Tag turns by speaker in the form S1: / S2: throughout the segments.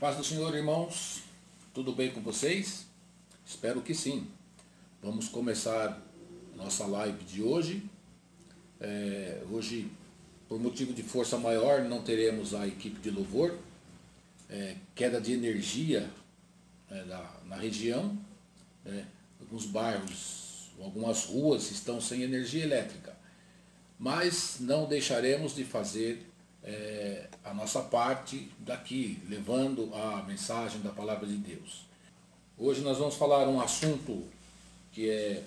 S1: Paz do Senhor, irmãos. Tudo bem com vocês? Espero que sim. Vamos começar nossa live de hoje. Hoje, por motivo de força maior, não teremos a equipe de louvor. Queda de energia na região. Alguns bairros, algumas ruas estão sem energia elétrica. Mas não deixaremos de fazer a nossa parte daqui, levando a mensagem da palavra de Deus. Hoje nós vamos falar um assunto que é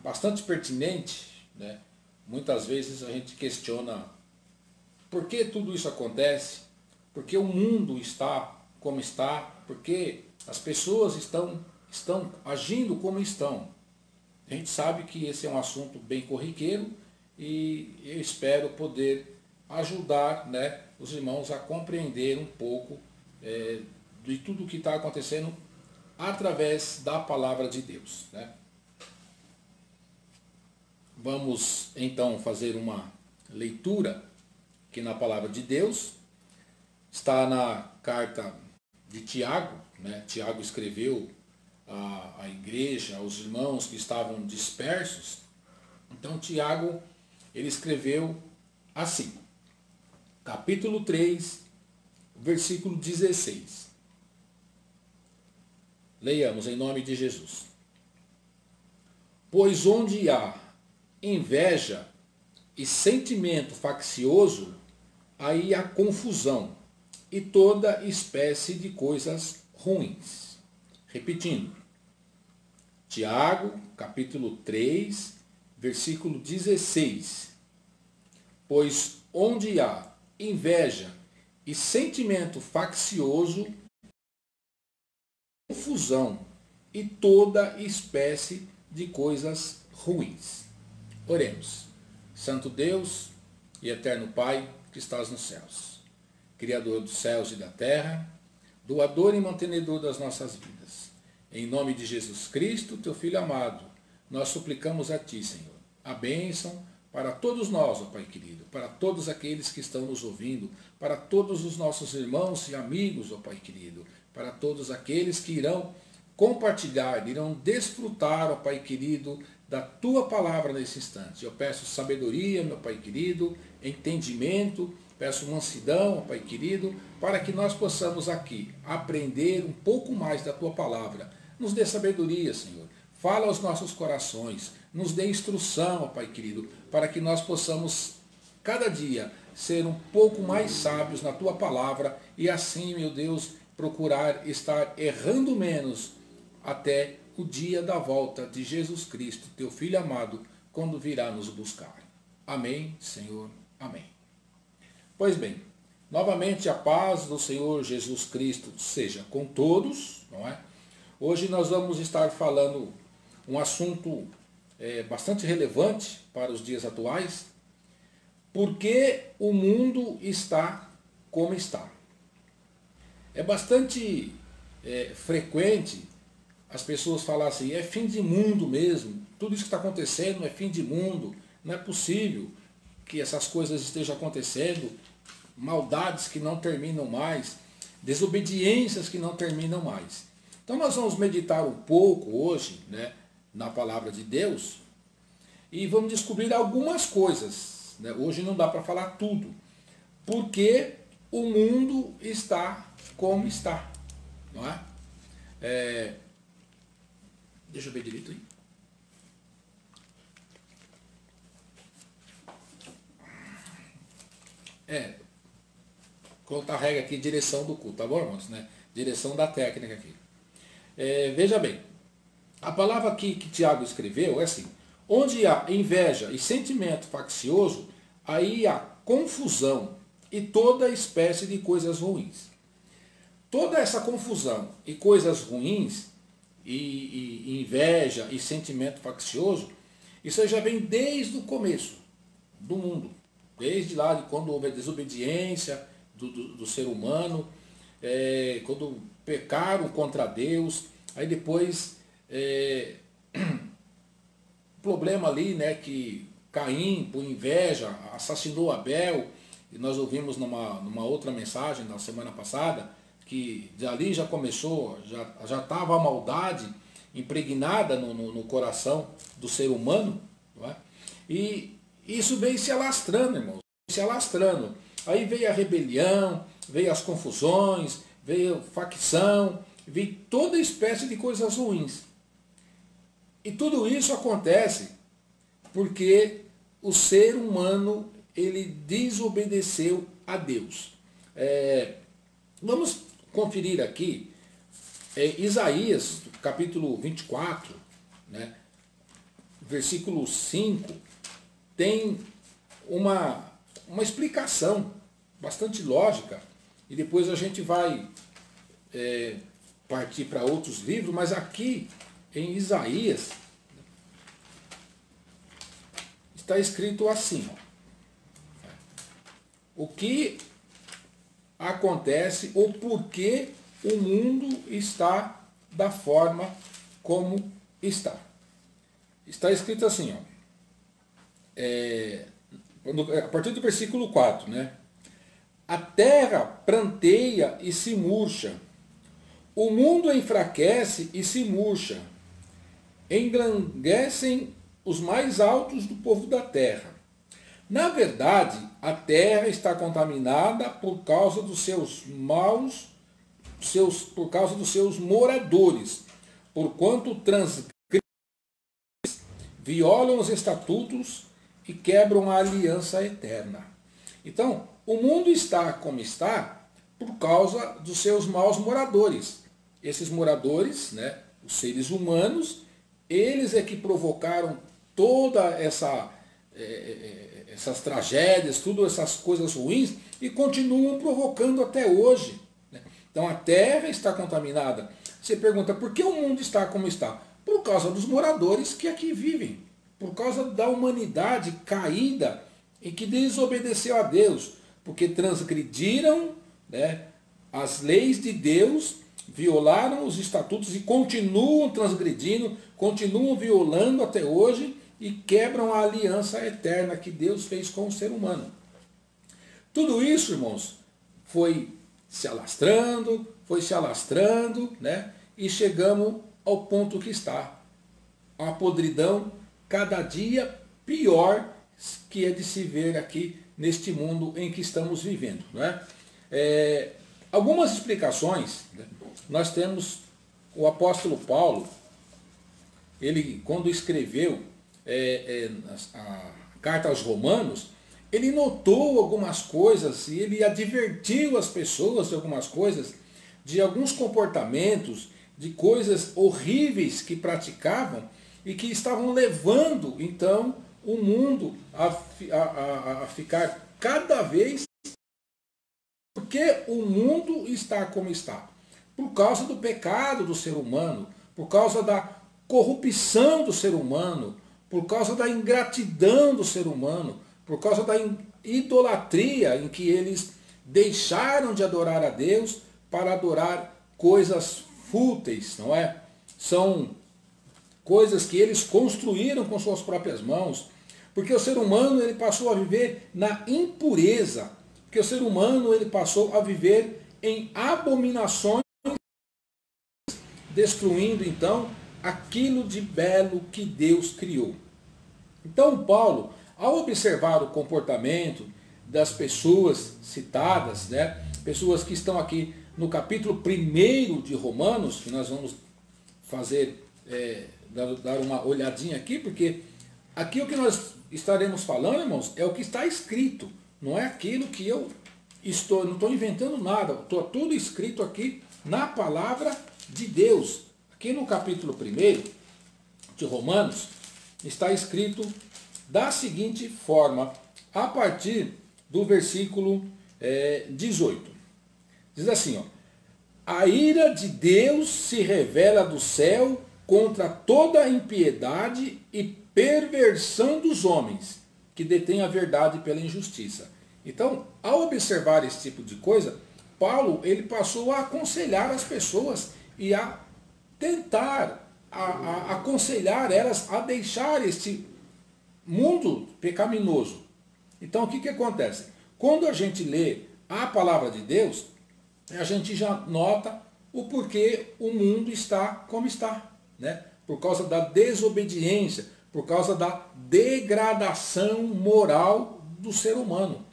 S1: bastante pertinente, né? Muitas vezes a gente questiona por que tudo isso acontece, por que o mundo está como está, por que as pessoas estão agindo como estão. A gente sabe que esse é um assunto bem corriqueiro e eu espero poder ajudar, né, os irmãos a compreender um pouco de tudo o que está acontecendo através da palavra de Deus, né? Vamos então fazer uma leitura aqui na palavra de Deus. Está na carta de Tiago, né? Tiago escreveu à igreja, aos irmãos que estavam dispersos. Então Tiago, ele escreveu assim, capítulo 3, versículo 16. Leiamos em nome de Jesus. Pois onde há inveja e sentimento faccioso, aí há confusão e toda espécie de coisas ruins. Repetindo, Tiago, capítulo 3, versículo 16. Pois onde há inveja e sentimento faccioso, confusão e toda espécie de coisas ruins. Oremos. Santo Deus e eterno Pai que estás nos céus, Criador dos céus e da terra, doador e mantenedor das nossas vidas. Em nome de Jesus Cristo, teu Filho amado, nós suplicamos a Ti, Senhor, a bênção para todos nós, ó Pai querido, para todos aqueles que estão nos ouvindo, para todos os nossos irmãos e amigos, ó Pai querido, para todos aqueles que irão compartilhar, irão desfrutar, ó Pai querido, da Tua palavra nesse instante. Eu peço sabedoria, meu Pai querido, entendimento, peço mansidão, ó Pai querido, para que nós possamos aqui aprender um pouco mais da Tua palavra. Nos dê sabedoria, Senhor. Fala aos nossos corações, nos dê instrução, ó Pai querido, para que nós possamos, cada dia, ser um pouco mais sábios na Tua palavra e assim, meu Deus, procurar estar errando menos até o dia da volta de Jesus Cristo, Teu Filho amado, quando virá nos buscar. Amém, Senhor. Amém. Pois bem, novamente a paz do Senhor Jesus Cristo seja com todos, não é? Hoje nós vamos estar falando um assunto bastante relevante para os dias atuais. Por que o mundo está como está? É bastante frequente as pessoas falarem assim, é fim de mundo mesmo, tudo isso que está acontecendo é fim de mundo, não é possível que essas coisas estejam acontecendo, maldades que não terminam mais, desobediências que não terminam mais. Então nós vamos meditar um pouco hoje, né, na palavra de Deus e vamos descobrir algumas coisas, né? Hoje não dá para falar tudo, porque o mundo está como está, não é? Deixa eu ver direito aí. Colocar a regra aqui, direção do culto, tá bom, irmãos? Né? Direção da técnica aqui. Veja bem, a palavra aqui que Tiago escreveu é assim, onde há inveja e sentimento faccioso, aí há confusão e toda espécie de coisas ruins. Toda essa confusão e coisas ruins, e inveja e sentimento faccioso, isso já vem desde o começo do mundo. Desde lá de quando houve a desobediência do ser humano, quando pecaram contra Deus, aí depois problema ali, né, que Caim, por inveja, assassinou Abel, e nós ouvimos numa outra mensagem na semana passada, que ali já começou, já estava a maldade impregnada no coração do ser humano, não é? E isso veio se alastrando, irmãos, se alastrando. Aí veio a rebelião, veio as confusões, veio facção, veio toda espécie de coisas ruins. E tudo isso acontece porque o ser humano, ele desobedeceu a Deus. Vamos conferir aqui Isaías, capítulo 24, né, versículo 5, tem uma explicação bastante lógica, e depois a gente vai partir para outros livros, mas aqui em Isaías está escrito assim, o que acontece ou por que o mundo está da forma como está. Está escrito assim, a partir do versículo 4, né? A terra pranteia e se murcha, o mundo enfraquece e se murcha, engranguecem os mais altos do povo da terra. Na verdade, a terra está contaminada por causa dos seus maus, por causa dos seus moradores, porquanto transgressem, violam os estatutos e quebram a aliança eterna. Então, o mundo está como está por causa dos seus maus moradores. Esses moradores, né, os seres humanos, eles é que provocaram toda essas tragédias, todas essas coisas ruins, e continuam provocando até hoje. Então a terra está contaminada. Você pergunta, por que o mundo está como está? Por causa dos moradores que aqui vivem. Por causa da humanidade caída e que desobedeceu a Deus. Porque transgrediram, né, as leis de Deus, violaram os estatutos e continuam transgredindo, continuam violando até hoje e quebram a aliança eterna que Deus fez com o ser humano. Tudo isso, irmãos, foi se alastrando, né? E chegamos ao ponto que está. A podridão cada dia pior que é de se ver aqui neste mundo em que estamos vivendo, não é? Algumas explicações, né? Nós temos o apóstolo Paulo, ele quando escreveu a carta aos Romanos, ele notou algumas coisas e ele advertiu as pessoas de algumas coisas, de alguns comportamentos, de coisas horríveis que praticavam e que estavam levando, então, o mundo a ficar cada vez... Porque o mundo está como está? Por causa do pecado do ser humano, por causa da corrupção do ser humano, por causa da ingratidão do ser humano, por causa da idolatria em que eles deixaram de adorar a Deus para adorar coisas fúteis, não é? São coisas que eles construíram com suas próprias mãos, porque o ser humano ele passou a viver na impureza, porque o ser humano ele passou a viver em abominações, destruindo então aquilo de belo que Deus criou. Então Paulo, ao observar o comportamento das pessoas citadas, né, pessoas que estão aqui no capítulo 1 de Romanos, que nós vamos fazer, dar uma olhadinha aqui, porque aqui o que nós estaremos falando, irmãos, é o que está escrito, não é aquilo que eu não estou inventando nada, está tudo escrito aqui na palavra de Deus. Aqui no capítulo 1 de Romanos, está escrito da seguinte forma, a partir do versículo 18. Diz assim, a ira de Deus se revela do céu contra toda a impiedade e perversão dos homens, que detêm a verdade pela injustiça. Então, ao observar esse tipo de coisa, Paulo ele passou a aconselhar as pessoas e a tentar aconselhar elas a deixar este mundo pecaminoso. Então o que acontece? Quando a gente lê a palavra de Deus, a gente já nota o porquê o mundo está como está, né? Por causa da desobediência, por causa da degradação moral do ser humano.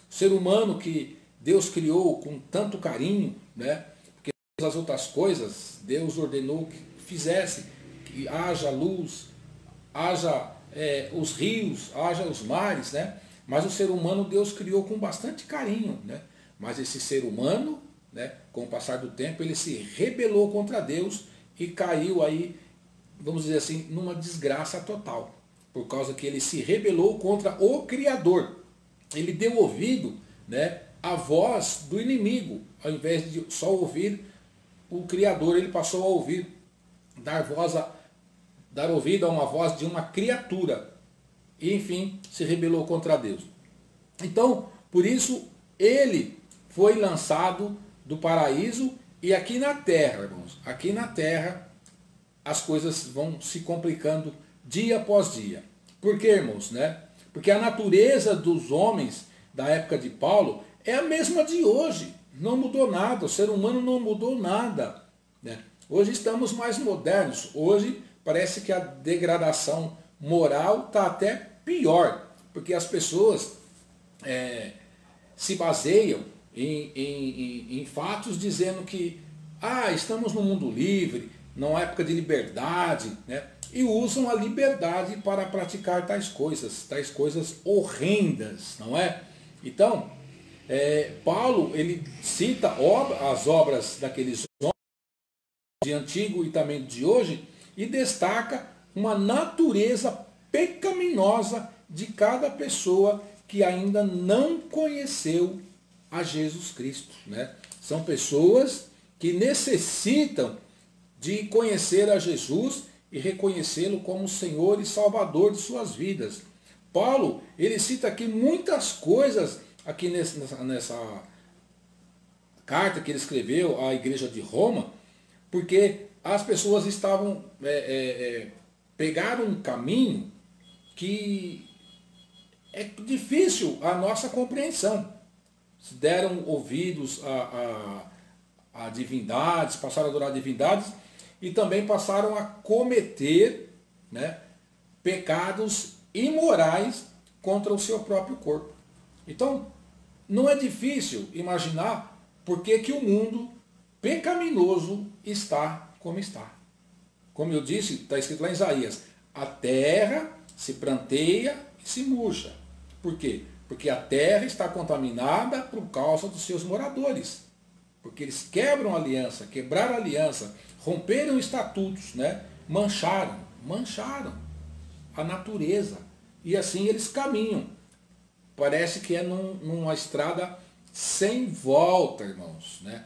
S1: O ser humano que Deus criou com tanto carinho, né? Porque as outras coisas Deus ordenou que fizesse, que haja luz, haja os rios, haja os mares, né? Mas o ser humano Deus criou com bastante carinho, né? Mas esse ser humano, né, com o passar do tempo, ele se rebelou contra Deus e caiu aí, vamos dizer assim, numa desgraça total. Por causa que ele se rebelou contra o Criador. Ele deu ouvido, né, à voz do inimigo, ao invés de só ouvir o Criador, ele passou a ouvir, dar ouvido a uma voz de uma criatura. E, enfim, se rebelou contra Deus. Então, por isso, ele foi lançado do paraíso e aqui na terra, irmãos, aqui na terra, as coisas vão se complicando dia após dia. Por quê, irmãos? Né? Porque a natureza dos homens da época de Paulo é a mesma de hoje. Não mudou nada, o ser humano não mudou nada. Né? Hoje estamos mais modernos. Hoje parece que a degradação moral está até pior. Porque as pessoas se baseiam em fatos dizendo que estamos no mundo livre, numa época de liberdade, né? E usam a liberdade para praticar tais coisas horrendas, não é? Então, Paulo, ele cita as obras daqueles homens de antigo e também de hoje e destaca uma natureza pecaminosa de cada pessoa que ainda não conheceu a Jesus Cristo, né? São pessoas que necessitam de conhecer a Jesus e reconhecê-lo como Senhor e Salvador de suas vidas. Paulo, ele cita aqui muitas coisas aqui nessa carta que ele escreveu à igreja de Roma, porque as pessoas estavam pegaram um caminho que é difícil a nossa compreensão. Se deram ouvidos a divindades, passaram a adorar divindades e também passaram a cometer, né, pecados imorais contra o seu próprio corpo. Então, não é difícil imaginar por que o mundo pecaminoso está como está. Como eu disse, está escrito lá em Isaías, a terra se pranteia e se murcha. Por quê? Porque a terra está contaminada por causa dos seus moradores. Porque eles quebram a aliança, quebraram a aliança, romperam estatutos, né? mancharam a natureza. E assim eles caminham. Parece que é numa estrada sem volta, irmãos. Né?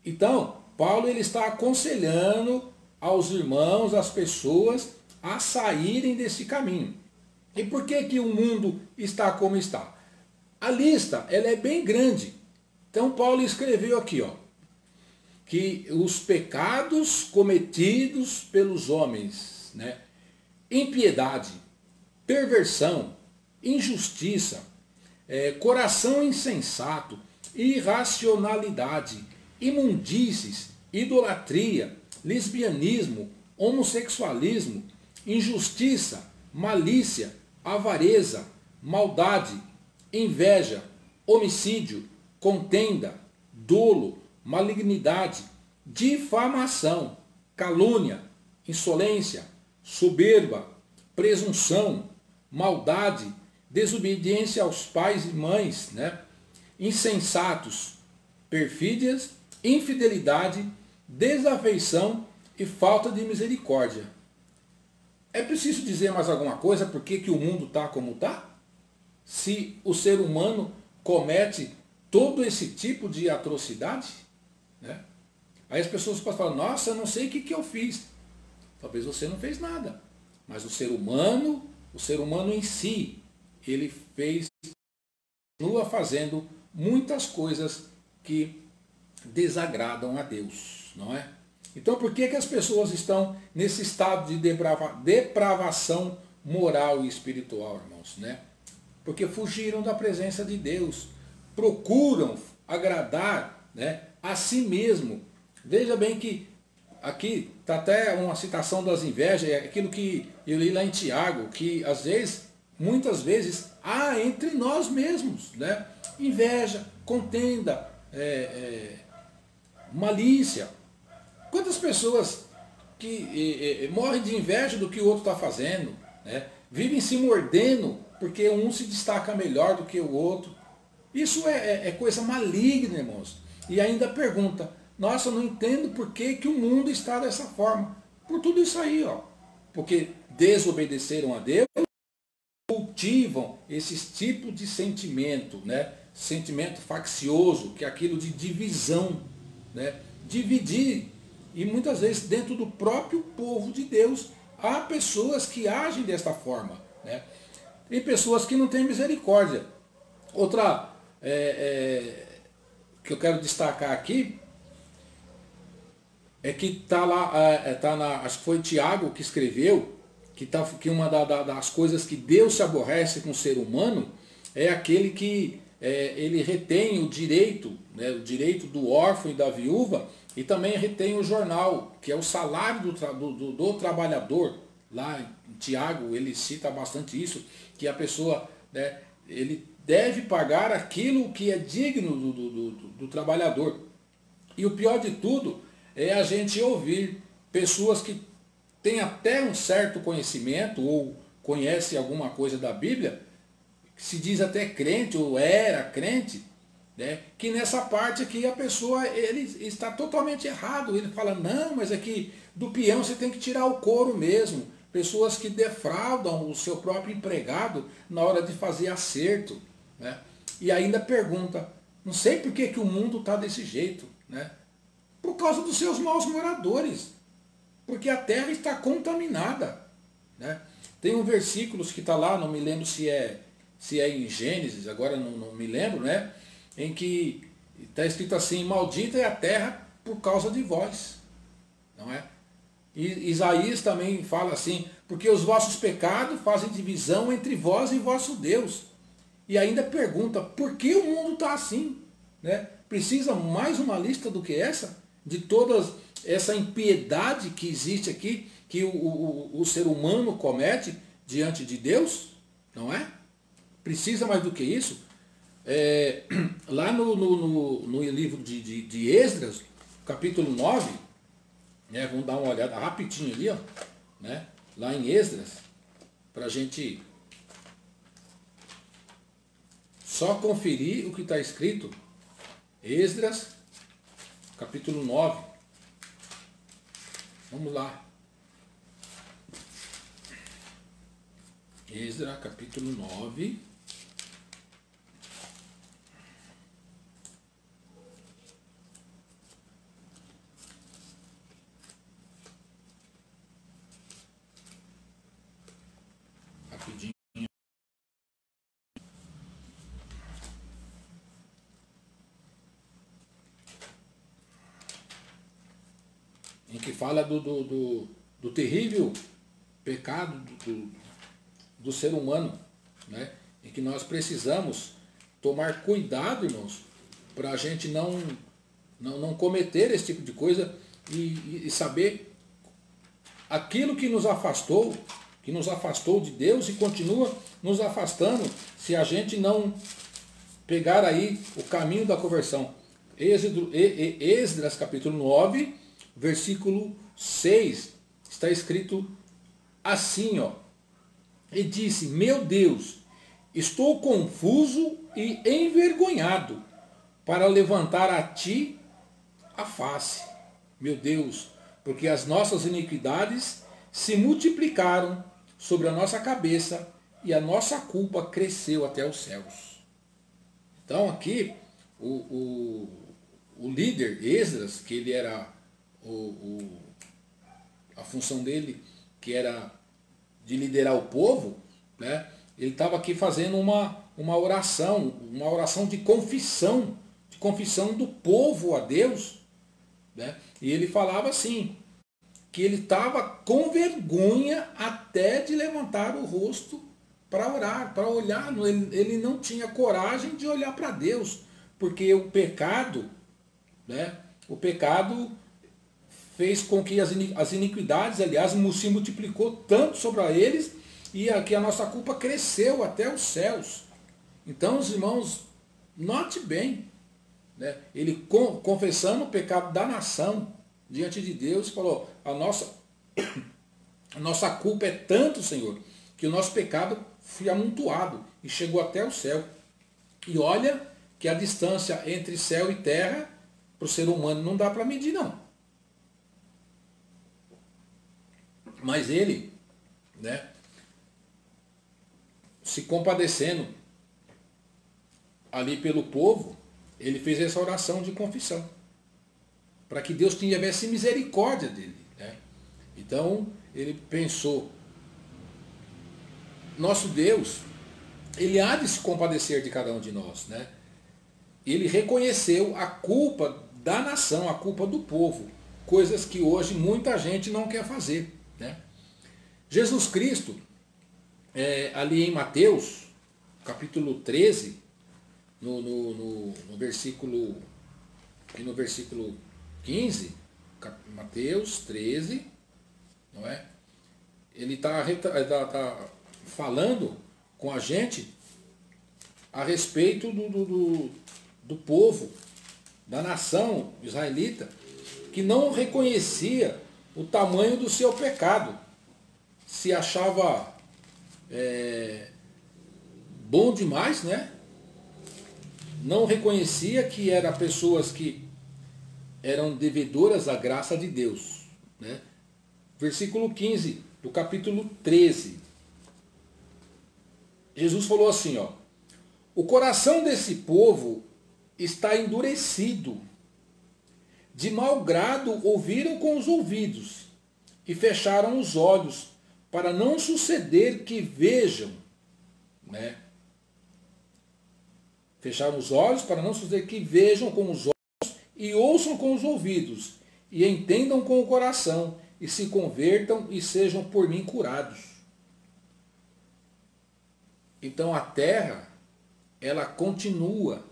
S1: Então, Paulo ele está aconselhando aos irmãos, às pessoas, a saírem desse caminho. E por que o mundo está como está? A lista ela é bem grande. Então Paulo escreveu aqui, que os pecados cometidos pelos homens, né, impiedade, perversão, injustiça, coração insensato, irracionalidade, imundícies, idolatria, lesbianismo, homossexualismo, injustiça, malícia, avareza, maldade, inveja, homicídio, contenda, dolo, malignidade, difamação, calúnia, insolência, soberba, presunção, maldade, desobediência aos pais e mães, né? Insensatos, perfídias, infidelidade, desafeição e falta de misericórdia. É preciso dizer mais alguma coisa por que o mundo está como está? Se o ser humano comete todo esse tipo de atrocidade, né? Aí as pessoas podem falar, nossa, eu não sei o que eu fiz. Talvez você não fez nada. Mas o ser humano em si, ele continua fazendo muitas coisas que desagradam a Deus, não é? Então por que as pessoas estão nesse estado de depravação moral e espiritual, irmãos, né? Porque fugiram da presença de Deus, procuram agradar, né, a si mesmo. Veja bem que aqui está até uma citação das invejas, é aquilo que eu li lá em Tiago, que às vezes, muitas vezes, há entre nós mesmos, né? Inveja, contenda, malícia. Quantas pessoas que morrem de inveja do que o outro está fazendo, né? Vivem se mordendo porque um se destaca melhor do que o outro. Isso é coisa maligna, irmãos. E ainda pergunta, nossa, eu não entendo por que, que o mundo está dessa forma. Por tudo isso aí, ó. Porque desobedeceram a Deus, cultivam esses tipos de sentimento, né? Sentimento faccioso, que é aquilo de divisão, né? Dividir. E muitas vezes dentro do próprio povo de Deus há pessoas que agem desta forma, né? Tem pessoas que não têm misericórdia. Outra que eu quero destacar aqui é que está lá, acho que foi Tiago que escreveu, que uma das coisas que Deus se aborrece com o ser humano é aquele que ele retém o direito, né, o direito do órfão e da viúva, e também retém o jornal, que é o salário do trabalhador. Lá em Tiago ele cita bastante isso, que a pessoa, né, ele deve pagar aquilo que é digno do trabalhador. E o pior de tudo é a gente ouvir pessoas que têm até um certo conhecimento ou conhecem alguma coisa da Bíblia, que se diz até crente ou era crente, né, que nessa parte aqui a pessoa ele está totalmente errado. Ele fala, não, mas aqui do peão você tem que tirar o couro mesmo. Pessoas que defraudam o seu próprio empregado na hora de fazer acerto, né? E ainda pergunta, não sei por que o mundo está desse jeito, né? Por causa dos seus maus moradores, porque a terra está contaminada, né? Tem um versículo que está lá, não me lembro se é em Gênesis, agora não me lembro, né? Em que está escrito assim, maldita é a terra por causa de vós, não é? E Isaías também fala assim, porque os vossos pecados fazem divisão entre vós e vosso Deus. E ainda pergunta, por que o mundo está assim? Né? Precisa mais uma lista do que essa? De toda essa impiedade que existe aqui, que o ser humano comete diante de Deus? Não é? Precisa mais do que isso? Lá no livro de Esdras, capítulo 9, né, vamos dar uma olhada rapidinho ali, ó, né, lá em Esdras, para a gente só conferir o que está escrito. Esdras, capítulo 9. Vamos lá. Esdras, capítulo 9. Rapidinho. Em que fala do terrível pecado do ser humano, né? Em que nós precisamos tomar cuidado, irmãos, para a gente não cometer esse tipo de coisa e saber aquilo que nos afastou de Deus e continua nos afastando se a gente não pegar aí o caminho da conversão. Esdras capítulo 9, versículo 6, está escrito assim, ó. E disse, meu Deus, estou confuso e envergonhado para levantar a ti a face, meu Deus, porque as nossas iniquidades se multiplicaram sobre a nossa cabeça e a nossa culpa cresceu até os céus. Então aqui o líder Esdras, que ele era a função dele, que era de liderar o povo, né? Ele estava aqui fazendo uma oração de confissão do povo a Deus, né? E ele falava assim, que ele estava com vergonha até de levantar o rosto para orar, para olhar. Ele não tinha coragem de olhar para Deus, porque o pecado né? O pecado fez com que as iniquidades, aliás, se multiplicou tanto sobre eles e que a nossa culpa cresceu até os céus. Então, os irmãos, note bem, né? Ele confessando o pecado da nação diante de Deus, falou, a nossa culpa é tanto, Senhor, que o nosso pecado foi amontoado e chegou até o céu. E olha que a distância entre céu e terra, para o ser humano, não dá para medir, não. Mas ele, né, se compadecendo ali pelo povo, ele fez essa oração de confissão, para que Deus tivesse misericórdia dele, né? Então, ele pensou, nosso Deus, ele há de se compadecer de cada um de nós, né? Ele reconheceu a culpa da nação, a culpa do povo, coisas que hoje muita gente não quer fazer, né? Jesus Cristo, ali em Mateus, capítulo 13, no versículo 15, Mateus 13, não é? Ele está falando com a gente a respeito do povo, da nação israelita, que não reconhecia o tamanho do seu pecado, se achava bom demais, né? Não reconhecia que eram pessoas que eram devedoras da graça de Deus, né? Versículo 15 do capítulo 13. Jesus falou assim, ó: o coração desse povo está endurecido, de mau grado ouviram com os ouvidos e fecharam os olhos, para não suceder que vejam, né? Fecharam os olhos para não suceder que vejam com os olhos e ouçam com os ouvidos e entendam com o coração e se convertam e sejam por mim curados. Então a terra, ela continua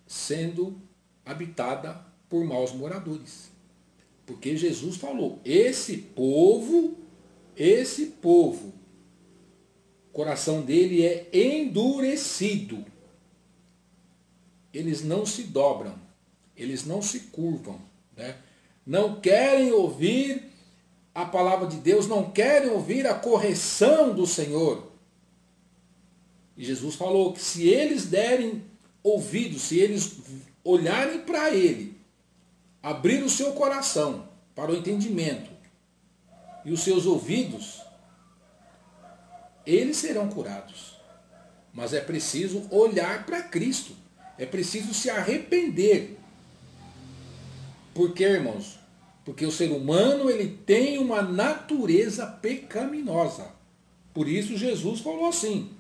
S1: sendo habitada por maus moradores. Porque Jesus falou, esse povo, o coração dele é endurecido. Eles não se dobram, eles não se curvam, né? Não querem ouvir a palavra de Deus, não querem ouvir a correção do Senhor. E Jesus falou que se eles derem ouvido, se eles olharem para ele, abrir o seu coração para o entendimento e os seus ouvidos, eles serão curados. Mas é preciso olhar para Cristo. É preciso se arrepender. Por quê, irmãos? Porque o ser humano, ele tem uma natureza pecaminosa. Por isso Jesus falou assim,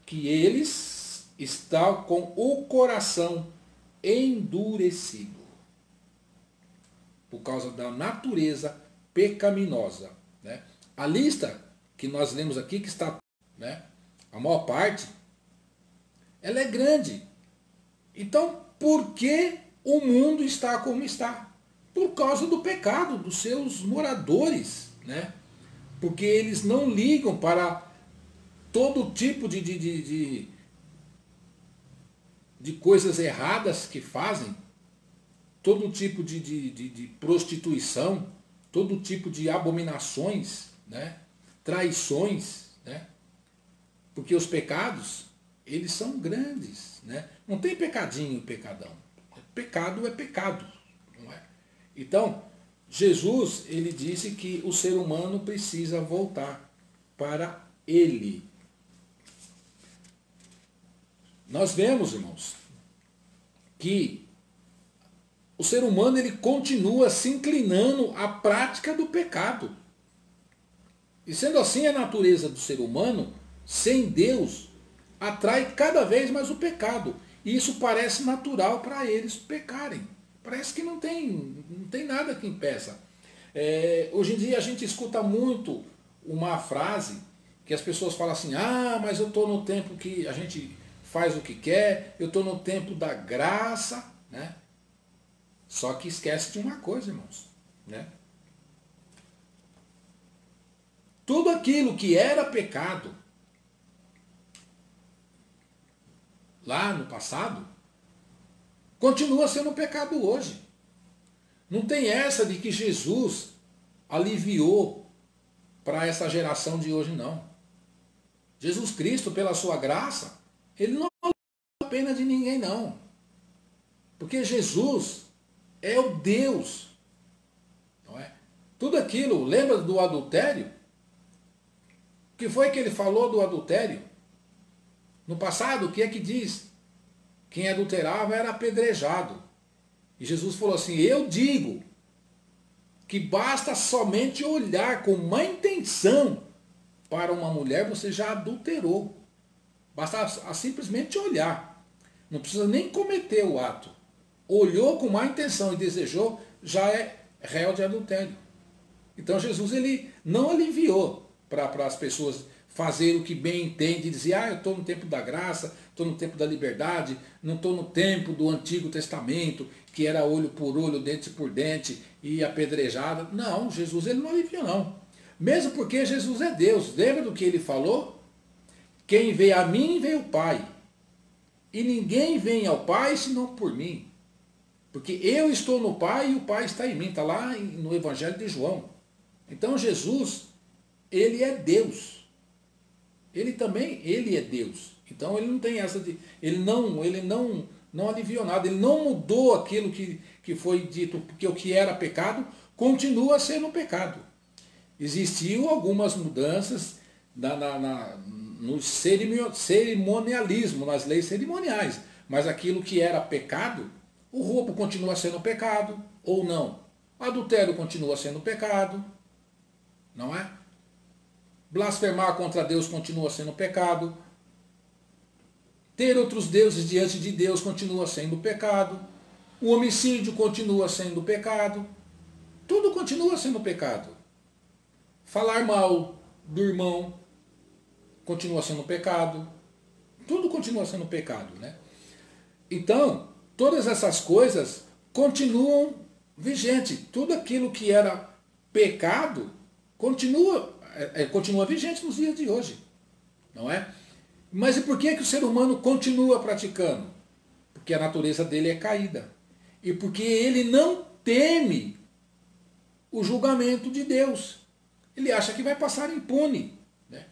S1: que eles estão com o coração endurecido. Por causa da natureza pecaminosa, né? A lista que nós lemos aqui, que está, né, a maior parte, ela é grande. Então, por que o mundo está como está? Por causa do pecado dos seus moradores, né? Porque eles não ligam para todo tipo de coisas erradas que fazem, todo tipo de prostituição, todo tipo de abominações, né? Traições, né? Porque os pecados, eles são grandes, né? Não tem pecadinho e pecadão. Pecado é pecado, não é? Então, Jesus, ele disse que o ser humano precisa voltar para ele. Nós vemos, irmãos, que o ser humano, ele continua se inclinando à prática do pecado. E sendo assim, a natureza do ser humano, sem Deus, atrai cada vez mais o pecado. E isso parece natural para eles pecarem. Parece que não tem nada que impeça. Hoje em dia a gente escuta muito uma frase que as pessoas falam assim, mas eu estou no tempo que a gente faz o que quer, eu estou no tempo da graça. né? Só que esquece de uma coisa, irmãos, né? Tudo aquilo que era pecado lá no passado, continua sendo pecado hoje. Não tem essa de que Jesus aliviou para essa geração de hoje, não. Jesus Cristo, pela sua graça, ele não aliviou a pena de ninguém, não. Porque Jesus é o Deus. Não é? Tudo aquilo, lembra do adultério? O que foi que ele falou do adultério? No passado, o que é que diz? Quem adulterava era apedrejado. E Jesus falou assim, eu digo que basta somente olhar com má intenção para uma mulher, você já adulterou. Basta simplesmente olhar. Não precisa nem cometer o ato. Olhou com má intenção e desejou, já é réu de adultério. Então Jesus ele não aliviou para as pessoas fazer o que bem entende e dizer, eu estou no tempo da graça, estou no tempo da liberdade, não estou no tempo do Antigo Testamento, que era olho por olho, dente por dente e apedrejada. Não, Jesus ele não alivia não. Mesmo porque Jesus é Deus. Lembra do que ele falou? Quem vê a mim, vê o Pai. E ninguém vem ao Pai senão por mim. Porque eu estou no Pai e o Pai está em mim. Está lá no Evangelho de João. Então Jesus, ele é Deus. Ele é Deus. Então ele não tem essa de... Ele não aliviou nada. Ele não mudou aquilo que foi dito. Porque o que era pecado continua sendo pecado. Existiu algumas mudanças no cerimonialismo, nas leis cerimoniais. Mas aquilo que era pecado, o roubo continua sendo pecado, ou não. O adultério continua sendo pecado, não é? Blasfemar contra Deus continua sendo pecado. Ter outros deuses diante de Deus continua sendo pecado. O homicídio continua sendo pecado. Tudo continua sendo pecado. Falar mal do irmão continua sendo pecado. Tudo continua sendo pecado, né? Então, todas essas coisas continuam vigentes. Tudo aquilo que era pecado continua vigente nos dias de hoje, não é? Mas e por que o ser humano continua praticando? Porque a natureza dele é caída. E porque ele não teme o julgamento de Deus. Ele acha que vai passar impune, né?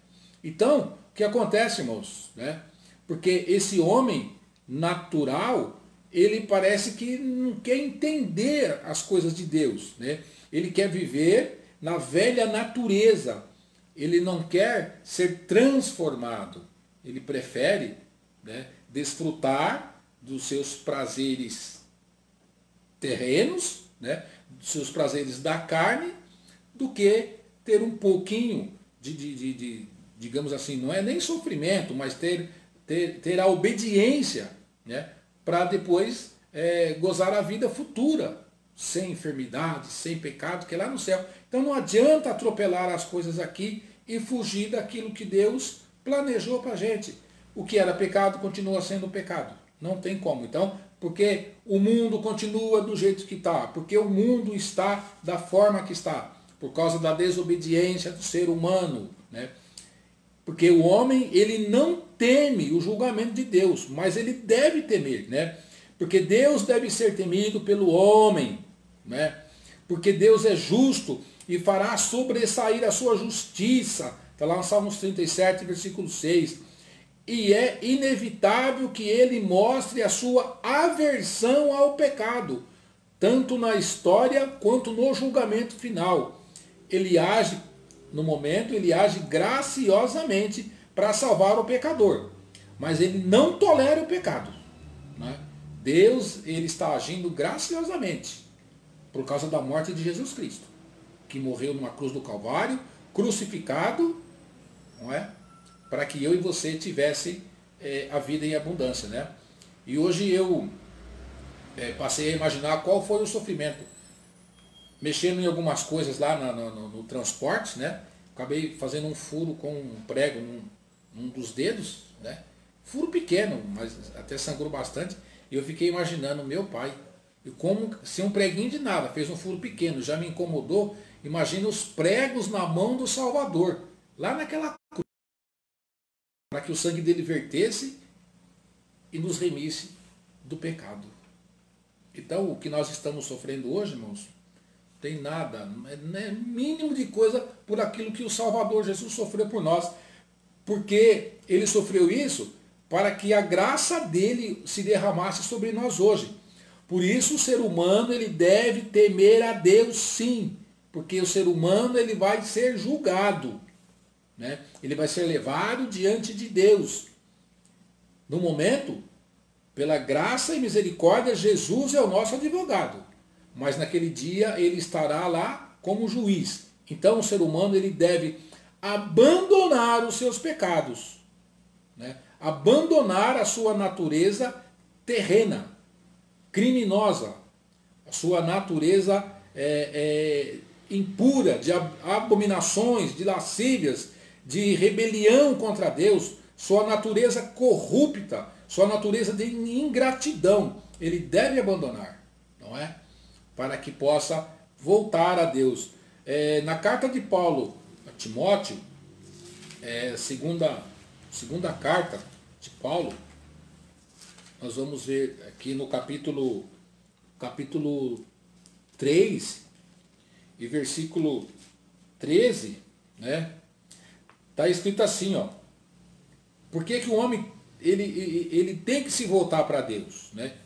S1: Então, o que acontece, irmãos? Né? Porque esse homem natural, ele parece que não quer entender as coisas de Deus, né? Ele quer viver na velha natureza. Ele não quer ser transformado. Ele prefere, né, desfrutar dos seus prazeres terrenos, né, dos seus prazeres da carne, do que ter um pouquinho digamos assim, não é nem sofrimento, mas ter a obediência, né, para depois gozar a vida futura, sem enfermidade, sem pecado, que é lá no céu. Então não adianta atropelar as coisas aqui e fugir daquilo que Deus planejou para a gente. O que era pecado continua sendo pecado. Não tem como. Então, porque o mundo continua do jeito que está, porque o mundo está da forma que está, por causa da desobediência do ser humano, né? Porque o homem, ele não teme o julgamento de Deus, mas ele deve temer, né? Porque Deus deve ser temido pelo homem, né? Porque Deus é justo e fará sobressair a sua justiça. Está lá no Salmos 37, versículo 6. E é inevitável que ele mostre a sua aversão ao pecado, tanto na história quanto no julgamento final. Ele age, no momento, ele age graciosamente para salvar o pecador. Mas ele não tolera o pecado, né? Deus, ele está agindo graciosamente por causa da morte de Jesus Cristo, que morreu numa cruz do Calvário, crucificado, não é? Para que eu e você tivesse a vida em abundância, né? E hoje eu passei a imaginar qual foi o sofrimento. Mexendo em algumas coisas lá no transporte, né? Acabei fazendo um furo com um prego num dos dedos, né? Furo pequeno, mas até sangrou bastante. E eu fiquei imaginando meu pai. E como se um preguinho de nada, fez um furo pequeno, já me incomodou. Imagina os pregos na mão do Salvador, lá naquela cruz, para que o sangue dele vertesse e nos remisse do pecado. Então, o que nós estamos sofrendo hoje, irmãos, tem nada, né, mínimo de coisa por aquilo que o Salvador Jesus sofreu por nós. Porque ele sofreu isso para que a graça dele se derramasse sobre nós hoje. Por isso o ser humano ele deve temer a Deus, sim. Porque o ser humano ele vai ser julgado, né? Ele vai ser levado diante de Deus. No momento, pela graça e misericórdia, Jesus é o nosso advogado. Mas naquele dia ele estará lá como juiz. Então o ser humano ele deve abandonar os seus pecados, né? Abandonar a sua natureza terrena, criminosa, a sua natureza impura, de abominações, de lascívias, de rebelião contra Deus, sua natureza corrupta, sua natureza de ingratidão, ele deve abandonar, não é? Para que possa voltar a Deus. Na carta de Paulo a Timóteo, segunda carta de Paulo, nós vamos ver aqui no capítulo 3 e versículo 13, né? Está escrito assim, ó. Por que o homem ele tem que se voltar para Deus, né?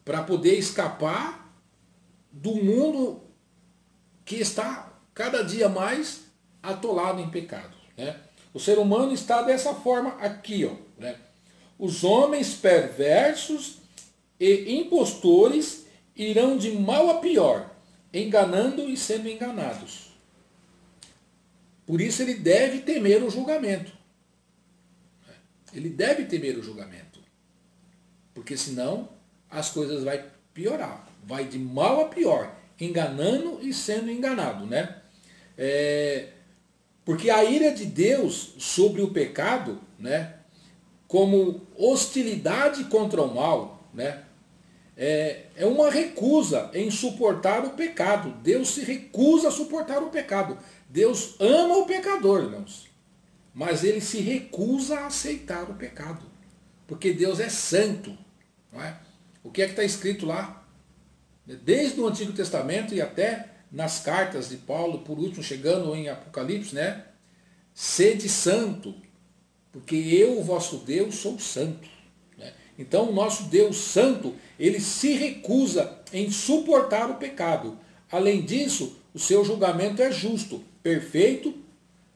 S1: Para poder escapar do mundo que está cada dia mais atolado em pecado, né? O ser humano está dessa forma aqui, ó, né? Os homens perversos e impostores irão de mal a pior, enganando e sendo enganados. Por isso ele deve temer o julgamento. Ele deve temer o julgamento. Porque senão as coisas vão piorar. Vai de mal a pior, enganando e sendo enganado, né? Porque a ira de Deus sobre o pecado, né, como hostilidade contra o mal, né, é uma recusa em suportar o pecado. Deus se recusa a suportar o pecado. Deus ama o pecador, irmãos, mas ele se recusa a aceitar o pecado, porque Deus é santo, não é? O que é que está escrito lá? Desde o Antigo Testamento e até nas cartas de Paulo, por último, chegando em Apocalipse, né? Sede santo, porque eu, vosso Deus, sou santo. Né? Então, o nosso Deus santo, ele se recusa em suportar o pecado. Além disso, o seu julgamento é justo, perfeito,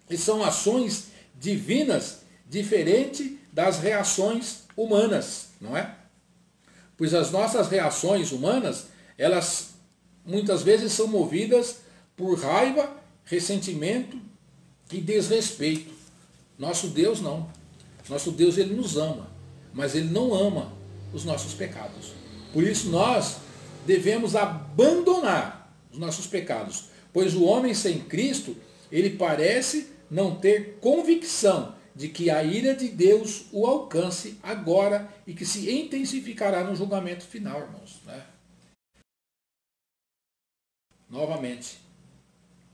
S1: e são ações divinas, diferente das reações humanas, não é? Pois as nossas reações humanas, elas muitas vezes são movidas por raiva, ressentimento e desrespeito. Nosso Deus não. Nosso Deus ele nos ama, mas ele não ama os nossos pecados. Por isso nós devemos abandonar os nossos pecados, pois o homem sem Cristo, ele parece não ter convicção de que a ira de Deus o alcance agora e que se intensificará no julgamento final, irmãos, né? Novamente.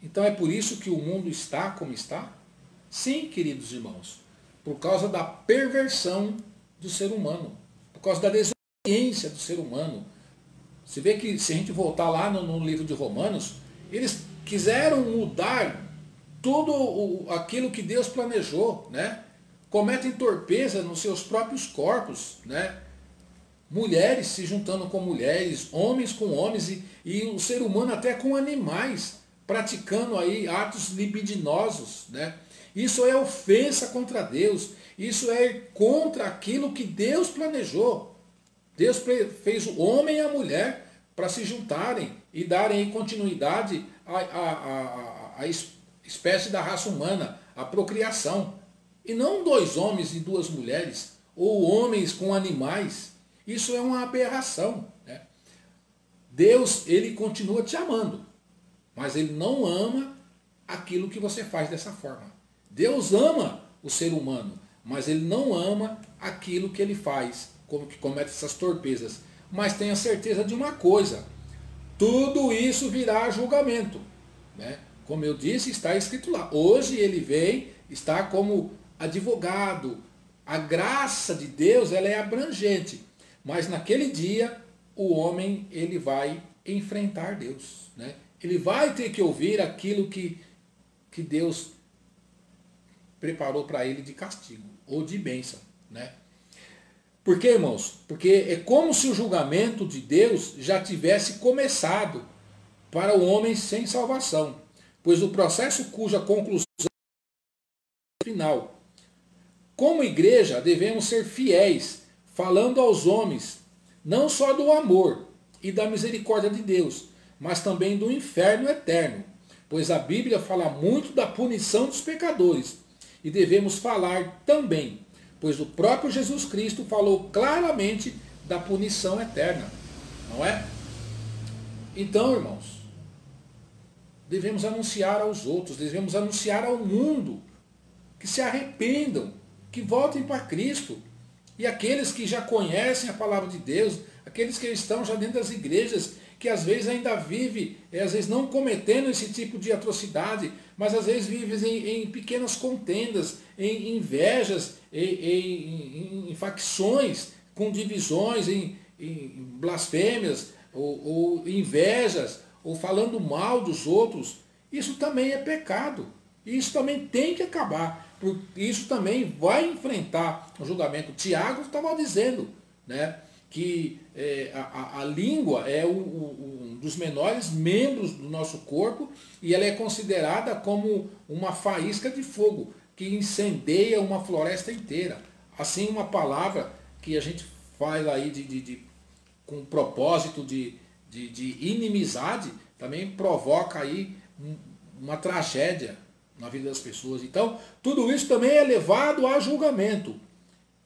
S1: Então é por isso que o mundo está como está? Sim, queridos irmãos, por causa da perversão do ser humano, por causa da desobediência do ser humano. Você vê que se a gente voltar lá no livro de Romanos, eles quiseram mudar tudo aquilo que Deus planejou, né? Cometem torpeza nos seus próprios corpos, né? Mulheres se juntando com mulheres, homens com homens e o ser humano até com animais, praticando aí atos libidinosos, né? Isso é ofensa contra Deus, isso é contra aquilo que Deus planejou. Deus fez o homem e a mulher para se juntarem e darem continuidade à espécie da raça humana, à procriação. E não dois homens e duas mulheres, ou homens com animais. Isso é uma aberração, né? Deus, ele continua te amando, mas ele não ama aquilo que você faz dessa forma. Deus ama o ser humano, mas ele não ama aquilo que ele faz como que comete essas torpezas. Mas tenha certeza de uma coisa, tudo isso virá julgamento, né? Como eu disse, está escrito lá. Hoje ele vem, está como advogado. A graça de Deus, ela é abrangente. Mas naquele dia, o homem, ele vai enfrentar Deus, né? Ele vai ter que ouvir aquilo que Deus preparou para ele de castigo ou de bênção, né? Por quê, irmãos? Porque é como se o julgamento de Deus já tivesse começado para o homem sem salvação, pois o processo cuja conclusão é final. Como igreja, devemos ser fiéis, falando aos homens, não só do amor e da misericórdia de Deus, mas também do inferno eterno, pois a Bíblia fala muito da punição dos pecadores, e devemos falar também, pois o próprio Jesus Cristo falou claramente da punição eterna, não é? Então, irmãos, devemos anunciar aos outros, devemos anunciar ao mundo que se arrependam, que voltem para Cristo. E aqueles que já conhecem a palavra de Deus, aqueles que estão já dentro das igrejas, que às vezes ainda vivem, às vezes não cometendo esse tipo de atrocidade, mas às vezes vivem em pequenas contendas, em invejas, em facções, com divisões, em blasfêmias, ou invejas, ou falando mal dos outros. Isso também é pecado. Isso também tem que acabar. Isso também vai enfrentar o julgamento. Tiago estava dizendo, né, que a língua é um dos menores membros do nosso corpo e ela é considerada como uma faísca de fogo que incendeia uma floresta inteira. Assim, uma palavra que a gente faz aí com propósito de inimizade também provoca aí uma tragédia na vida das pessoas. Então, tudo isso também é levado a julgamento.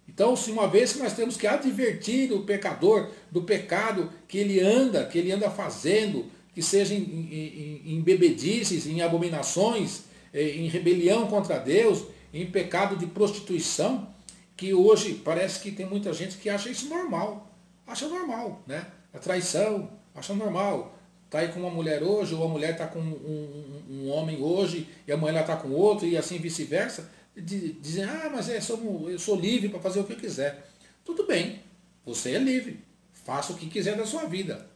S1: Então, se uma vez que nós temos que advertir o pecador do pecado que ele anda fazendo, que seja em bebedices, em abominações, em rebelião contra Deus, em pecado de prostituição, que hoje parece que tem muita gente que acha isso normal. Acha normal, né? A traição, acha normal. Está aí com uma mulher hoje, ou a mulher está com um homem hoje, e a mulher está com outro, e assim vice-versa. Dizem, mas eu sou livre para fazer o que eu quiser. Tudo bem, você é livre. Faça o que quiser da sua vida.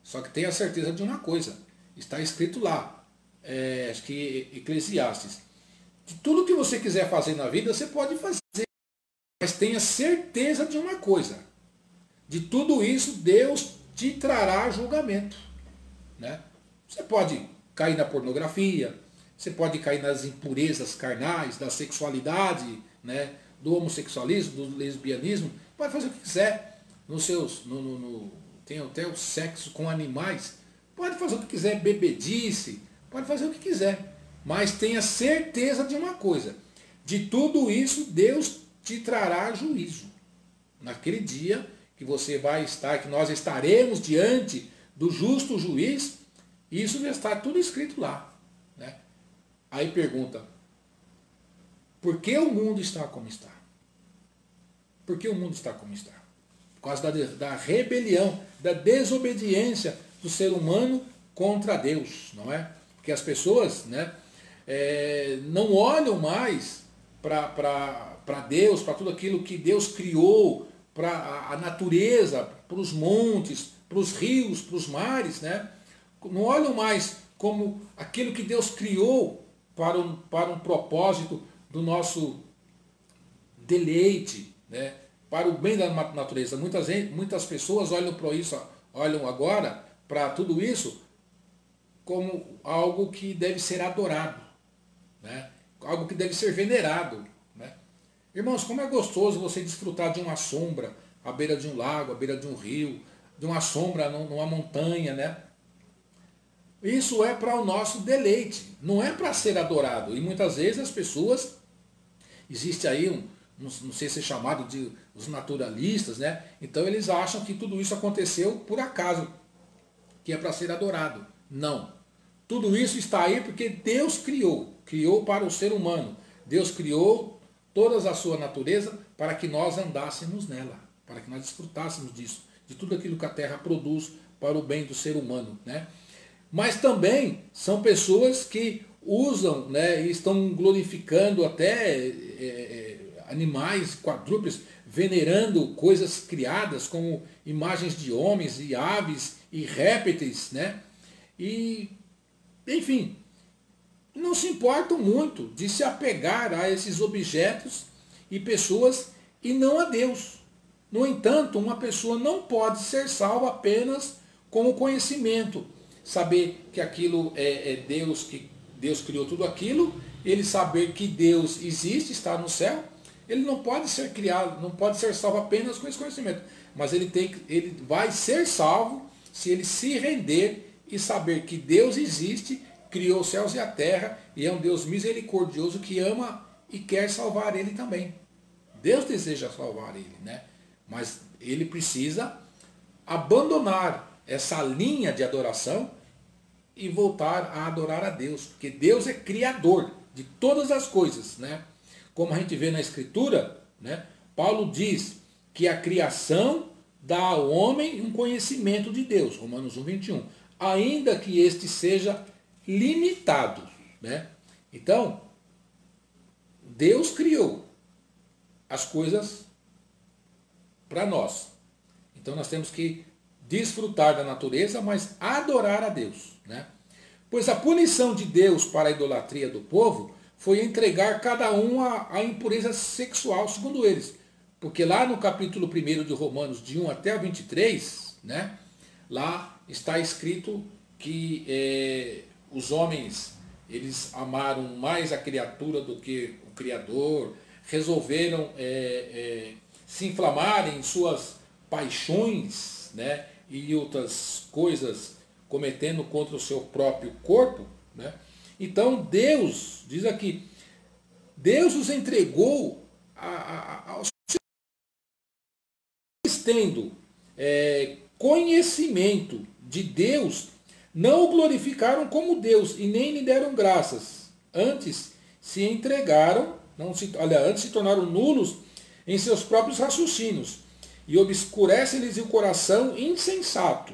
S1: Só que tenha certeza de uma coisa. Está escrito lá, acho que Eclesiastes. De tudo que você quiser fazer na vida, você pode fazer. Mas tenha certeza de uma coisa. De tudo isso, Deus te trará julgamento. Né? Você pode cair na pornografia, você pode cair nas impurezas carnais, da sexualidade, né? Do homossexualismo, do lesbianismo, pode fazer o que quiser. Tem até o sexo com animais, pode fazer o que quiser, bebedice, pode fazer o que quiser. Mas tenha certeza de uma coisa, de tudo isso Deus te trará juízo. Naquele dia que você vai estar, que nós estaremos diante do justo juiz, isso já está tudo escrito lá. Né? Aí pergunta, por que o mundo está como está? Por que o mundo está como está? Por causa da rebelião, da desobediência do ser humano contra Deus, não é? Porque as pessoas, né, não olham mais para Deus, para tudo aquilo que Deus criou, para a natureza, para os montes, para os rios, para os mares, né? Não olham mais como aquilo que Deus criou para um propósito do nosso deleite, né? Para o bem da natureza. Muitas pessoas olham agora para tudo isso como algo que deve ser adorado, né? Algo que deve ser venerado. Né? Irmãos, como é gostoso você desfrutar de uma sombra à beira de um lago, à beira de um rio, de uma sombra numa montanha, né? Isso é para o nosso deleite, não é para ser adorado. E muitas vezes as pessoas, existe aí não sei se é chamado de os naturalistas, né? Então eles acham que tudo isso aconteceu por acaso, que é para ser adorado. Não. Tudo isso está aí porque Deus criou para o ser humano. Deus criou toda a sua natureza para que nós andássemos nela. para que nós desfrutássemos disso, de tudo aquilo que a terra produz para o bem do ser humano, né? Mas também são pessoas que usam, né, e estão glorificando até animais, quadrúpedes, venerando coisas criadas como imagens de homens e aves e répteis, né? E, enfim, não se importam muito de se apegar a esses objetos e pessoas e não a Deus. No entanto, uma pessoa não pode ser salva apenas com o conhecimento, saber que aquilo é Deus, que Deus criou tudo aquilo, ele saber que Deus existe, está no céu. Ele não pode ser criado, não pode ser salvo apenas com esse conhecimento, mas ele vai ser salvo se ele se render e saber que Deus existe, criou os céus e a terra e é um Deus misericordioso que ama e quer salvar ele também. Deus deseja salvar ele, né? Mas ele precisa abandonar essa linha de adoração e voltar a adorar a Deus, porque Deus é criador de todas as coisas, né? Como a gente vê na Escritura, né? Paulo diz que a criação dá ao homem um conhecimento de Deus, Romanos 1:21, ainda que este seja limitado, né? Então, Deus criou as coisas para nós. Então nós temos que desfrutar da natureza, mas adorar a Deus, né? Pois a punição de Deus para a idolatria do povo foi entregar cada um à impureza sexual, segundo eles. Porque lá no capítulo 1 de Romanos, de 1 até o 23, né, lá está escrito que os homens, eles amaram mais a criatura do que o Criador, resolveram se inflamarem em suas paixões, né, e outras coisas, cometendo contra o seu próprio corpo, né? Então Deus, diz aqui, Deus os entregou aos tendo conhecimento de Deus, não o glorificaram como Deus e nem lhe deram graças. Antes se entregaram, antes se tornaram nulos em seus próprios raciocínios e obscurece-lhes o coração insensato.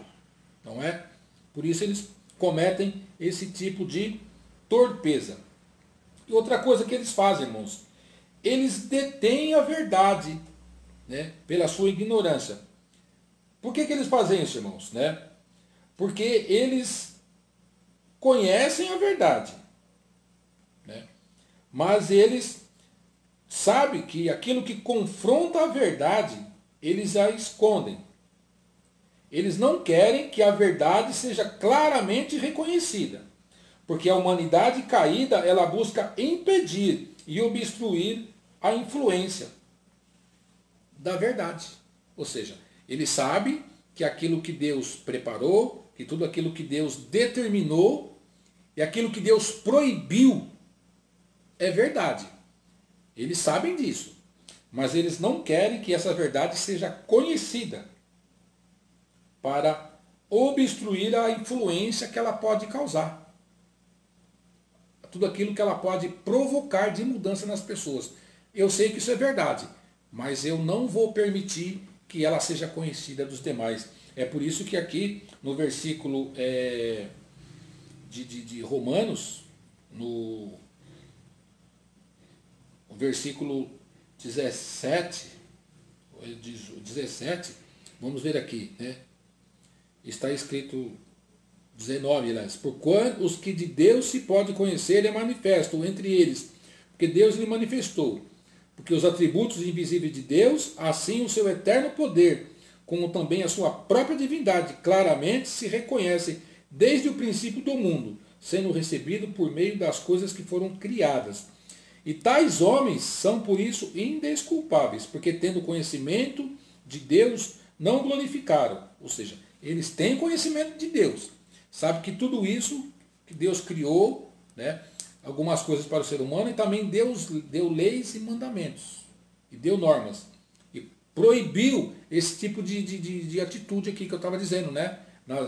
S1: Não é? Por isso eles cometem esse tipo de torpeza. E outra coisa que eles fazem, irmãos, eles detêm a verdade, né, pela sua ignorância. Por que eles fazem isso, irmãos? Né? Porque eles conhecem a verdade, né? Mas eles sabem que aquilo que confronta a verdade, eles a escondem. Eles não querem que a verdade seja claramente reconhecida, porque a humanidade caída, ela busca impedir e obstruir a influência da verdade. Ou seja, eles sabem que aquilo que Deus preparou, que tudo aquilo que Deus determinou e aquilo que Deus proibiu é verdade. Eles sabem disso, mas eles não querem que essa verdade seja conhecida para obstruir a influência que ela pode causar. Tudo aquilo que ela pode provocar de mudança nas pessoas. Eu sei que isso é verdade, mas eu não vou permitir que ela seja conhecida dos demais. É por isso que aqui no versículo de Romanos, no versículo 17, vamos ver aqui, né? Está escrito 19, aliás, porquanto os que de Deus se pode conhecer é manifesto entre eles, porque Deus lhe manifestou. Porque os atributos invisíveis de Deus, assim o seu eterno poder, como também a sua própria divindade, claramente se reconhecem desde o princípio do mundo, sendo recebido por meio das coisas que foram criadas. E tais homens são por isso indesculpáveis, porque tendo conhecimento de Deus, não glorificaram. Ou seja, eles têm conhecimento de Deus. Sabe que tudo isso que Deus criou, né, algumas coisas para o ser humano, e também Deus deu leis e mandamentos, e deu normas, e proibiu esse tipo de atitude aqui que eu estava dizendo, né?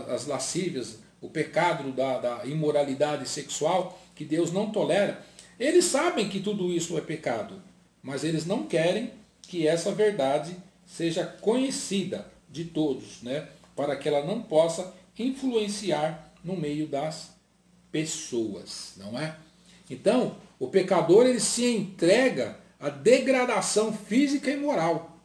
S1: As lascívias, o pecado da imoralidade sexual, que Deus não tolera. Eles sabem que tudo isso é pecado, mas eles não querem que essa verdade seja conhecida de todos, né? Para que ela não possa influenciar no meio das pessoas, não é? Então, o pecador ele se entrega à degradação física e moral,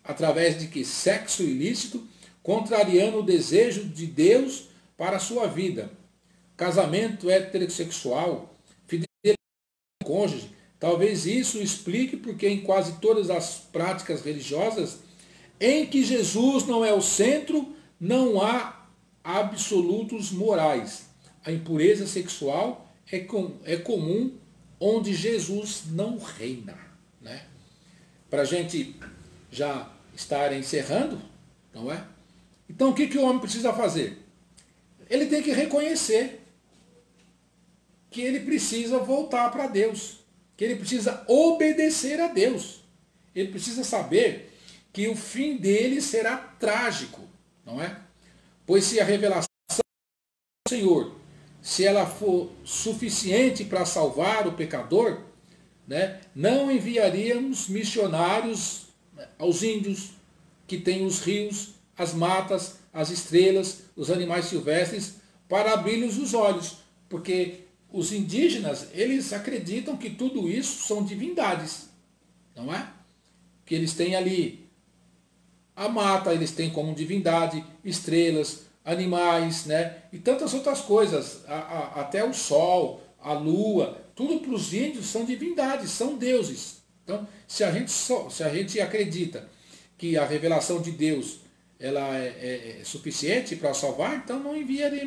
S1: através de que sexo ilícito, contrariando o desejo de Deus para a sua vida, casamento heterossexual, fidelidade ao cônjuge. Talvez isso explique porque em quase todas as práticas religiosas em que Jesus não é o centro, não há absolutos morais. A impureza sexual é comum onde Jesus não reina, né? Para a gente já estar encerrando, não é? Então o que o homem precisa fazer? Ele tem que reconhecer que ele precisa voltar para Deus, que ele precisa obedecer a Deus. Ele precisa saber que o fim dele será trágico, não é? Pois se a revelação do Senhor, se ela for suficiente para salvar o pecador, né, não enviaríamos missionários aos índios que têm os rios, as matas, as estrelas, os animais silvestres, para abrir-lhes os olhos, porque os indígenas, eles acreditam que tudo isso são divindades, não é? Que eles têm ali a mata, eles têm como divindade estrelas, animais, né? E tantas outras coisas, até o sol, a lua, tudo para os índios são divindades, são deuses. Então, se a gente acredita que a revelação de Deus ela é suficiente para salvar, então não enviaria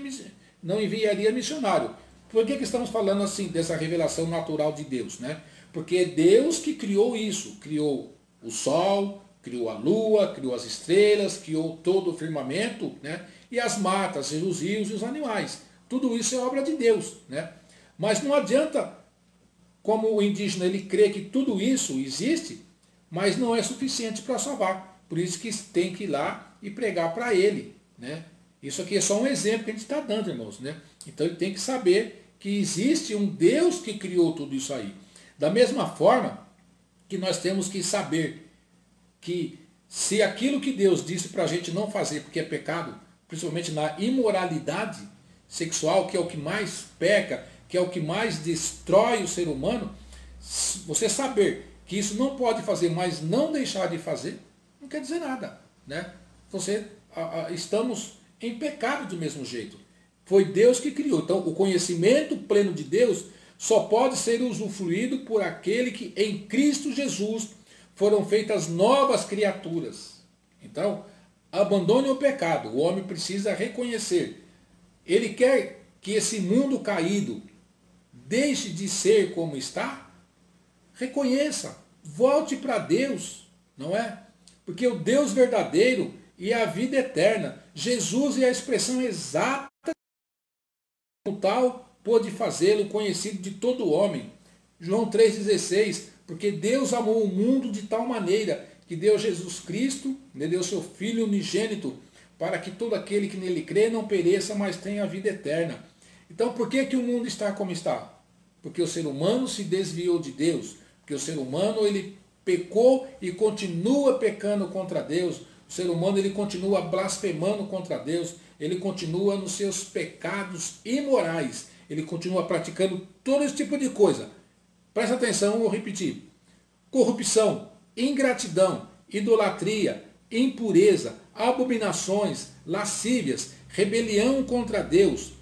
S1: missionário. Por que estamos falando assim dessa revelação natural de Deus, né? Porque é Deus que criou isso, criou o sol, criou a lua, criou as estrelas, criou todo o firmamento, né? E as matas, e os rios e os animais. Tudo isso é obra de Deus, né? Mas não adianta, como o indígena ele crê que tudo isso existe, mas não é suficiente para salvar. Por isso que tem que ir lá e pregar para ele, né? Isso aqui é só um exemplo que a gente está dando, irmãos, né? Então ele tem que saber que existe um Deus que criou tudo isso aí. Da mesma forma que nós temos que saber que se aquilo que Deus disse para a gente não fazer, porque é pecado, principalmente na imoralidade sexual, que é o que mais peca, que é o que mais destrói o ser humano, você saber que isso não pode fazer, mas não deixar de fazer, não quer dizer nada, né? Estamos em pecado do mesmo jeito. Foi Deus que criou. Então, o conhecimento pleno de Deus só pode ser usufruído por aquele que em Cristo Jesus foram feitas novas criaturas. Então, abandone o pecado. O homem precisa reconhecer. Ele quer que esse mundo caído deixe de ser como está? Reconheça. Volte para Deus, não é? Porque o Deus verdadeiro e a vida eterna, Jesus é a expressão exata como tal, pôde fazê-lo conhecido de todo homem. João 3,16, porque Deus amou o mundo de tal maneira que deu Jesus Cristo, deu seu Filho unigênito, para que todo aquele que nele crê não pereça, mas tenha a vida eterna. Então por que o mundo está como está? Porque o ser humano se desviou de Deus, porque o ser humano ele pecou e continua pecando contra Deus, o ser humano ele continua blasfemando contra Deus, ele continua nos seus pecados imorais, ele continua praticando todo esse tipo de coisa. Presta atenção, vou repetir. Corrupção, ingratidão, idolatria, impureza, abominações, lascívias, rebelião contra Deus.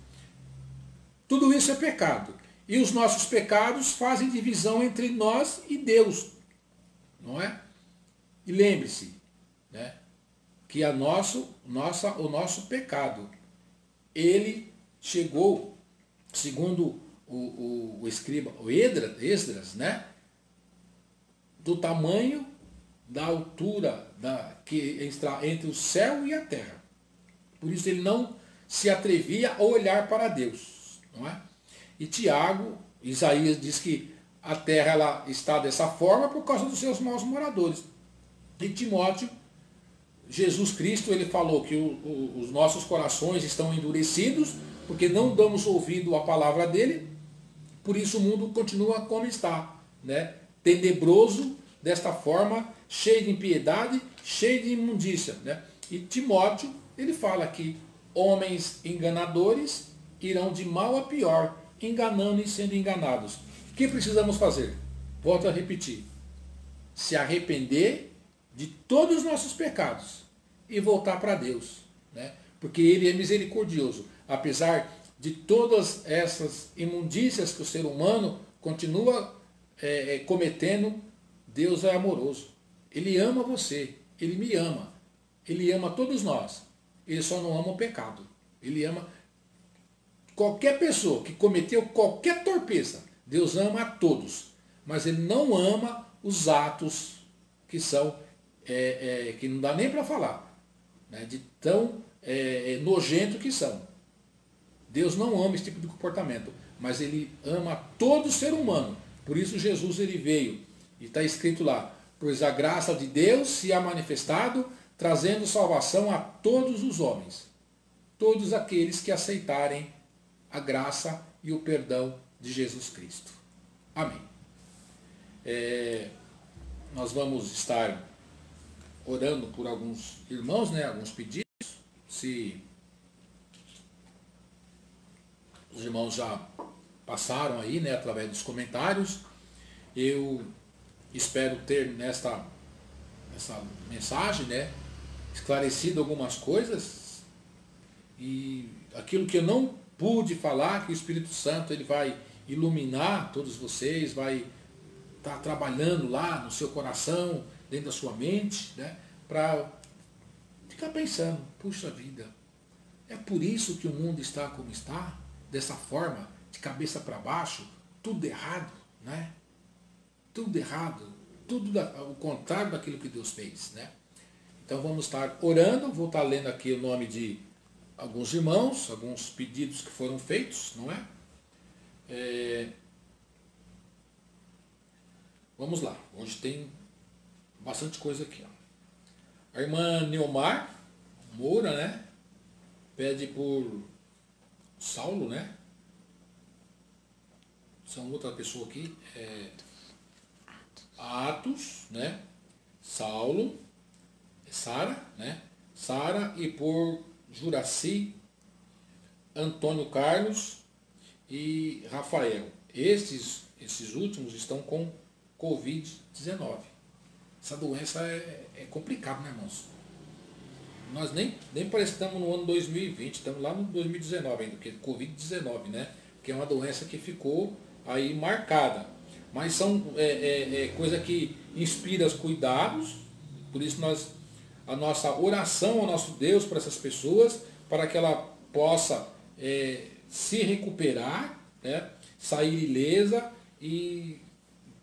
S1: Tudo isso é pecado. E os nossos pecados fazem divisão entre nós e Deus. Não é? E lembre-se, né, que o nosso pecado, ele chegou, segundo o escriba, o Esdras, né, do tamanho da altura que está entre o céu e a terra. Por isso ele não se atrevia a olhar para Deus. Não é? E Tiago, Isaías diz que a terra ela está dessa forma por causa dos seus maus moradores. E Timóteo, Jesus Cristo, ele falou que os nossos corações estão endurecidos porque não damos ouvido à palavra dele, por isso o mundo continua como está, né? Tenebroso, desta forma, cheio de impiedade, cheio de imundícia, né? E Timóteo, ele fala que homens enganadores irão de mal a pior, enganando e sendo enganados. O que precisamos fazer? Volto a repetir. Se arrepender de todos os nossos pecados e voltar para Deus, né? Porque Ele é misericordioso. Apesar de todas essas imundícias que o ser humano continua cometendo, Deus é amoroso. Ele ama você, Ele me ama, Ele ama todos nós. Ele só não ama o pecado. Ele ama qualquer pessoa que cometeu qualquer torpeza. Deus ama a todos, mas Ele não ama os atos que são, que não dá nem para falar, né, de tão nojento que são. Deus não ama esse tipo de comportamento, mas Ele ama todo ser humano. Por isso Jesus ele veio, e está escrito lá, pois a graça de Deus se há manifestado, trazendo salvação a todos os homens, todos aqueles que aceitarem a graça e o perdão de Jesus Cristo. Amém. Nós vamos estar orando por alguns irmãos, né, alguns pedidos. Se os irmãos já passaram aí, né, através dos comentários, eu espero ter nessa mensagem, né, esclarecido algumas coisas, e aquilo que eu não pude falar, que o Espírito Santo ele vai iluminar todos vocês, vai estar trabalhando lá no seu coração, dentro da sua mente, né, para ficar pensando, puxa vida, é por isso que o mundo está como está, dessa forma, de cabeça para baixo, tudo errado, né? Tudo errado, tudo o contrário daquilo que Deus fez, né? Então vamos estar orando, vou estar lendo aqui o nome de alguns irmãos, alguns pedidos que foram feitos, não é? Vamos lá, hoje tem bastante coisa aqui, ó. A irmã Neomar Moura, né? Pede por Saulo, né? São outra pessoa aqui, Atos, né? Saulo, Sara, né? Sara, e por Juraci, Antônio Carlos e Rafael. Esses últimos estão com Covid-19. Essa doença é complicada, né, irmãos? Nós nem parece que estamos no ano 2020, estamos lá no 2019 ainda, porque é Covid-19, né? Que é uma doença que ficou aí marcada. Mas são coisa que inspira os cuidados, por isso a nossa oração ao nosso Deus para essas pessoas, para que ela possa se recuperar, né? Sair ilesa, e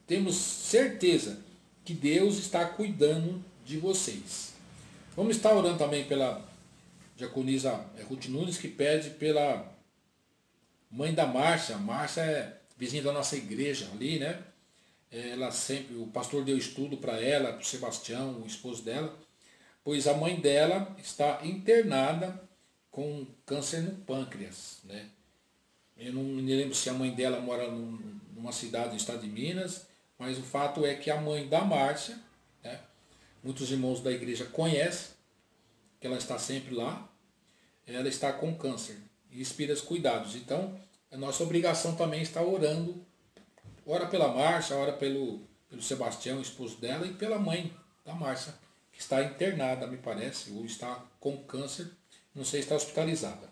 S1: temos certeza que Deus está cuidando de vocês. Vamos estar orando também pela diaconisa Ruth Nunes, que pede pela mãe da Márcia. Márcia é vizinha da nossa igreja ali, né? Ela sempre, o pastor deu estudo para ela, para o Sebastião, o esposo dela, pois a mãe dela está internada com câncer no pâncreas, né? Eu não me lembro se a mãe dela mora numa cidade do estado de Minas, mas o fato é que a mãe da Márcia, né, muitos irmãos da igreja conhecem, que ela está sempre lá, ela está com câncer e inspira os cuidados. Então, a nossa obrigação também está orando. Ora pela Márcia, ora pelo Sebastião, o esposo dela, e pela mãe da Márcia, que está internada, me parece, ou está com câncer, não sei se está hospitalizada.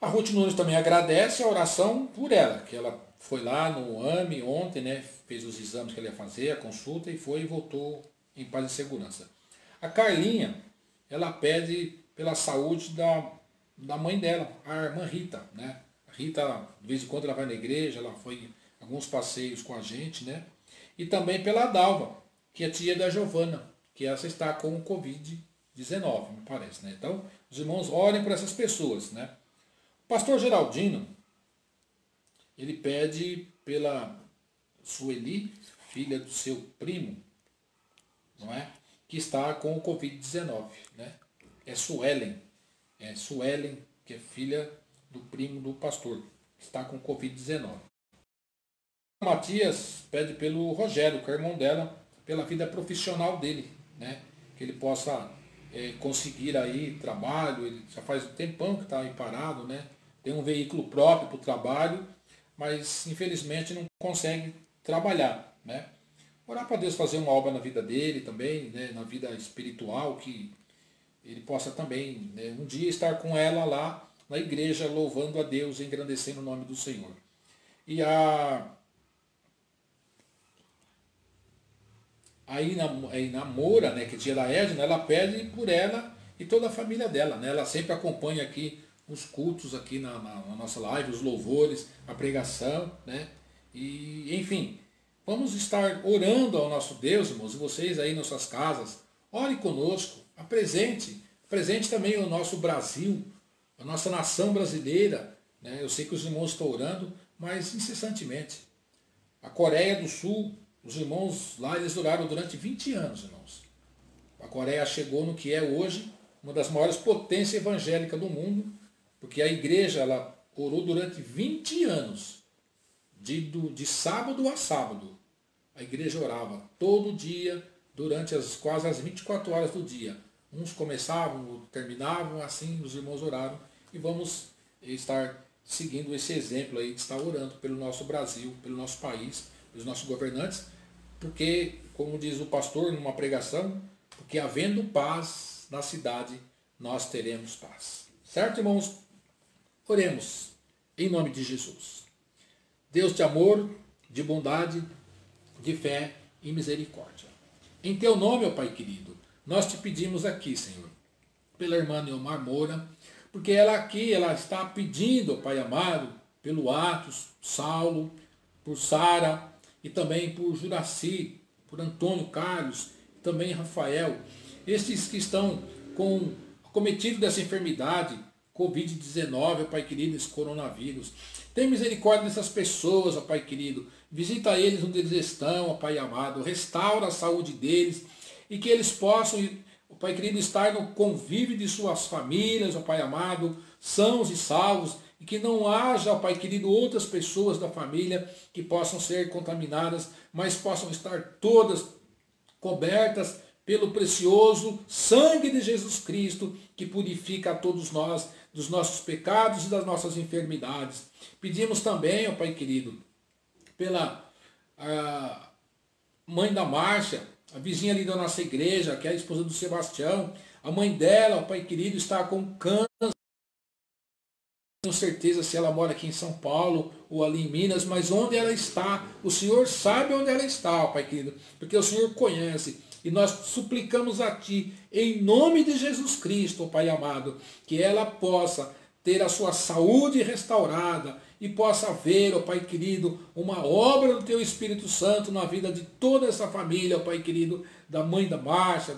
S1: A Ruth Nunes também agradece a oração por ela, que ela foi lá no AME ontem, né, fez os exames que ela ia fazer, a consulta, e foi e voltou em paz e segurança. A Carlinha, ela pede pela saúde da mãe dela, a irmã Rita, né? A Rita, de vez em quando ela vai na igreja, ela foi em alguns passeios com a gente, né? E também pela Dalva, que é tia da Giovana, que essa está com o Covid-19, me parece, né? Então, os irmãos orem por essas pessoas, né? O pastor Geraldino, ele pede pela Sueli, filha do seu primo, não é? Que está com o Covid-19, né? É Suelen, que é filha do primo do pastor, que está com Covid-19. Matias pede pelo Rogério, que é o irmão dela, pela vida profissional dele, né? Que ele possa conseguir aí trabalho. Ele já faz um tempão que está aí parado, né? Tem um veículo próprio para o trabalho, mas infelizmente não consegue trabalhar, né? Orar para Deus fazer uma obra na vida dele também, né? Na vida espiritual, que ele possa também, né, um dia estar com ela lá na igreja, louvando a Deus, engrandecendo o nome do Senhor. E aí na Moura, né, que é tia da Edna, ela pede por ela e toda a família dela, né? Ela sempre acompanha aqui os cultos aqui na nossa live, os louvores, a pregação, né? E, enfim, vamos estar orando ao nosso Deus, irmãos, e vocês aí nas suas casas, ore conosco, apresente também o nosso Brasil, a nossa nação brasileira, né? Eu sei que os irmãos estão orando, mas incessantemente. A Coreia do Sul, os irmãos lá, eles oraram durante 20 anos, irmãos. A Coreia chegou no que é hoje uma das maiores potências evangélicas do mundo, porque a igreja ela orou durante 20 anos, de sábado a sábado. A igreja orava todo dia, durante quase as 24 horas do dia. Uns começavam, terminavam, assim os irmãos oraram. E vamos estar seguindo esse exemplo aí de estar orando pelo nosso Brasil, pelo nosso país, pelos nossos governantes, porque, como diz o pastor numa pregação, porque havendo paz na cidade, nós teremos paz. Certo, irmãos? Oremos em nome de Jesus. Deus de amor, de bondade, de fé e misericórdia. Em teu nome, ó Pai querido, nós te pedimos aqui, Senhor, pela irmã Neomar Moura, porque ela está pedindo, ó Pai amado, pelo Atos, Saulo, por Sara e também por Juraci, por Antônio Carlos, também Rafael, estes que estão acometidos dessa enfermidade, Covid-19, ó Pai querido, esse coronavírus. Tem misericórdia dessas pessoas, ó Pai querido. Visita eles onde eles estão, ó Pai amado. Restaura a saúde deles e que eles possam, ó Pai querido, estar no convívio de suas famílias, ó Pai amado, sãos e salvos, e que não haja, ó Pai querido, outras pessoas da família que possam ser contaminadas, mas possam estar todas cobertas pelo precioso sangue de Jesus Cristo, que purifica a todos nós dos nossos pecados e das nossas enfermidades. Pedimos também, ó Pai querido, pela mãe da Márcia, a vizinha ali da nossa igreja, que é a esposa do Sebastião. A mãe dela, ó Pai querido, está com câncer. Não tenho certeza se ela mora aqui em São Paulo ou ali em Minas, mas onde ela está, o Senhor sabe onde ela está, ó Pai querido, porque o Senhor conhece. E nós suplicamos a Ti, em nome de Jesus Cristo, ó Pai amado, que ela possa ter a sua saúde restaurada e possa ver, ó Pai querido, uma obra do Teu Espírito Santo na vida de toda essa família, ó Pai querido, da mãe da Márcia,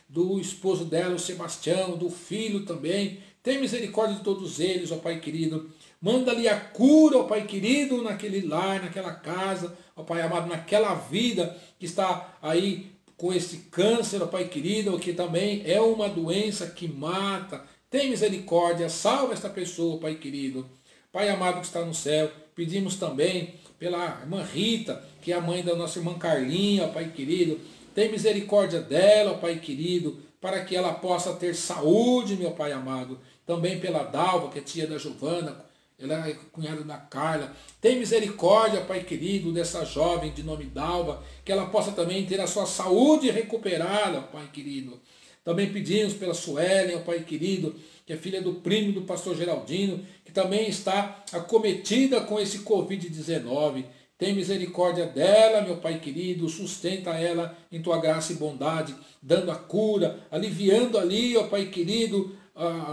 S1: do esposo dela, o Sebastião, do filho também. Tem misericórdia de todos eles, ó Pai querido. Manda-lhe a cura, ó Pai querido, naquele lar, naquela casa, ó Pai amado, naquela vida que está aí com esse câncer, ó Pai querido, que também é uma doença que mata. Tem misericórdia, salva esta pessoa, Pai querido. Pai amado que está no céu, pedimos também pela irmã Rita, que é a mãe da nossa irmã Carlinha, ó Pai querido. Tem misericórdia dela, ó Pai querido, para que ela possa ter saúde, meu Pai amado. Também pela Dalva, que é tia da Giovana, ela é cunhada da Carla. Tem misericórdia, Pai querido, dessa jovem de nome Dalva, que ela possa também ter a sua saúde recuperada, Pai querido. Também pedimos pela Suelen, Pai querido, que é filha do primo do pastor Geraldino, que também está acometida com esse Covid-19. Tem misericórdia dela, meu Pai querido, sustenta ela em Tua graça e bondade, dando a cura, aliviando ali, ó Pai querido,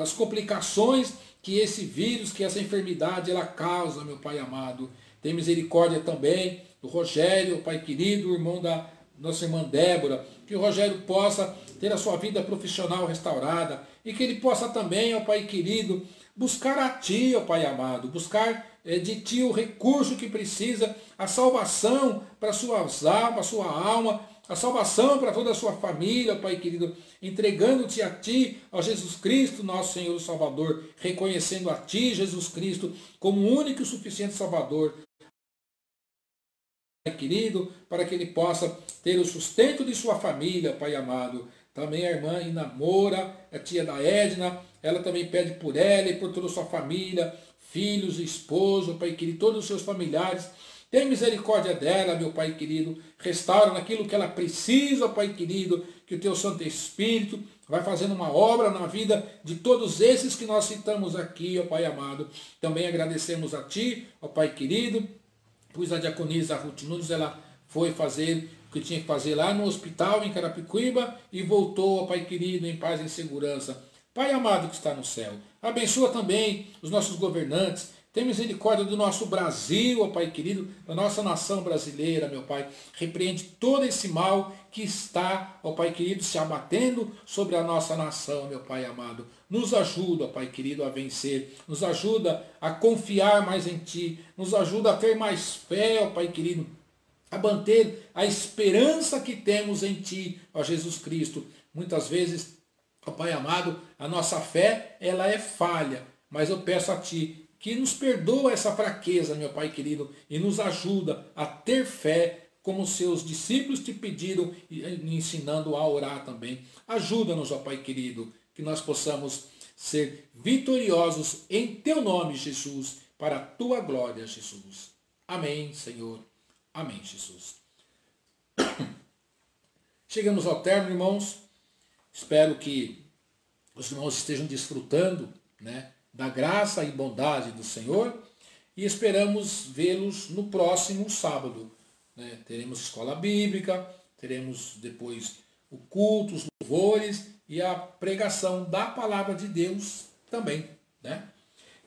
S1: as complicações que esse vírus, que essa enfermidade, ela causa, meu Pai amado. Tem misericórdia também do Rogério, Pai querido, o irmão da nossa irmã Débora, que o Rogério possa ter a sua vida profissional restaurada e que ele possa também, ó Pai querido, buscar a Ti, ó Pai amado, buscar de Ti o recurso que precisa, a salvação para suas almas, sua alma, a salvação para toda a sua família, Pai querido, entregando-te a Ti, ó Jesus Cristo, nosso Senhor e Salvador, reconhecendo a Ti, Jesus Cristo, como o único e suficiente Salvador. Pai querido, para que ele possa ter o sustento de sua família, Pai amado. Também a irmã Inamora, a tia da Edna, ela também pede por ela e por toda a sua família, filhos, esposo, Pai querido, todos os seus familiares. Tem misericórdia dela, meu Pai querido. Restaura naquilo que ela precisa, Pai querido, que o teu Santo Espírito vai fazendo uma obra na vida de todos esses que nós citamos aqui, ó Pai amado. Também agradecemos a Ti, ó Pai querido, pois a diaconisa Ruth Nunes, ela foi fazer o que tinha que fazer lá no hospital em Carapicuíba e voltou, ó Pai querido, em paz e em segurança. Pai amado que está no céu, abençoa também os nossos governantes. Tem misericórdia do nosso Brasil, ó Pai querido, da nossa nação brasileira, meu Pai. Repreende todo esse mal que está, ó Pai querido, se abatendo sobre a nossa nação, meu Pai amado. Nos ajuda, ó Pai querido, a vencer. Nos ajuda a confiar mais em Ti. Nos ajuda a ter mais fé, ó Pai querido, a manter a esperança que temos em Ti, ó Jesus Cristo. Muitas vezes, ó Pai amado, a nossa fé, ela é falha, mas eu peço a Ti que nos perdoa essa fraqueza, meu Pai querido, e nos ajuda a ter fé, como seus discípulos te pediram, e ensinando a orar também. Ajuda-nos, ó Pai querido, que nós possamos ser vitoriosos em Teu nome, Jesus, para a Tua glória, Jesus. Amém, Senhor. Amém, Jesus. Chegamos ao término, irmãos. Espero que os irmãos estejam desfrutando, né, da graça e bondade do Senhor, e esperamos vê-los no próximo sábado. Né? Teremos escola bíblica, teremos depois o culto, os louvores e a pregação da palavra de Deus também. Né?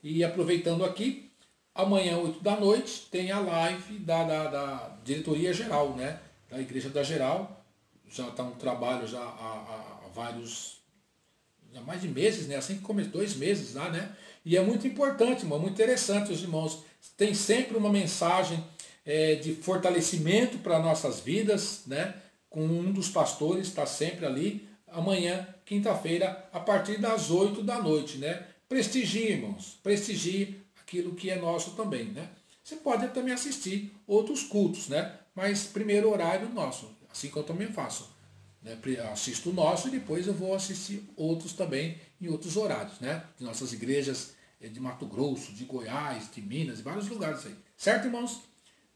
S1: E aproveitando aqui, amanhã, 8 da noite, tem a live da diretoria geral, né? Da Igreja da Geral. Já está um trabalho já há vários... há mais de meses, né? Assim que começou, 2 meses lá, né? E é muito importante, irmão, muito interessante, os irmãos. Tem sempre uma mensagem de fortalecimento para nossas vidas, né? Com um dos pastores, está sempre ali, amanhã, quinta-feira, a partir das 8 da noite, né? Prestigie, irmãos, prestigie aquilo que é nosso também, né? Você pode também assistir outros cultos, né? Mas primeiro horário nosso, assim que eu também faço. Assisto o nosso e depois eu vou assistir outros também em outros horários, né? De nossas igrejas de Mato Grosso, de Goiás, de Minas, vários lugares aí. Certo, irmãos?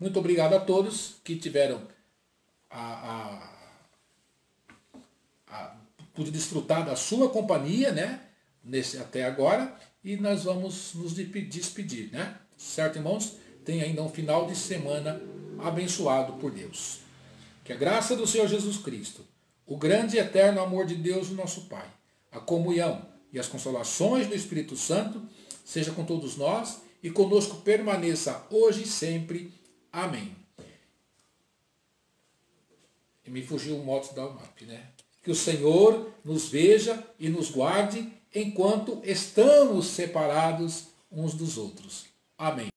S1: Muito obrigado a todos que tiveram pude desfrutar da sua companhia, né? Até agora, e nós vamos nos despedir, né? Certo, irmãos? Tem ainda um final de semana abençoado por Deus. Que a graça do Senhor Jesus Cristo, o grande e eterno amor de Deus, o nosso Pai, a comunhão e as consolações do Espírito Santo, seja com todos nós e conosco permaneça hoje e sempre. Amém. E me fugiu o moto da UMAP, né? Que o Senhor nos veja e nos guarde enquanto estamos separados uns dos outros. Amém.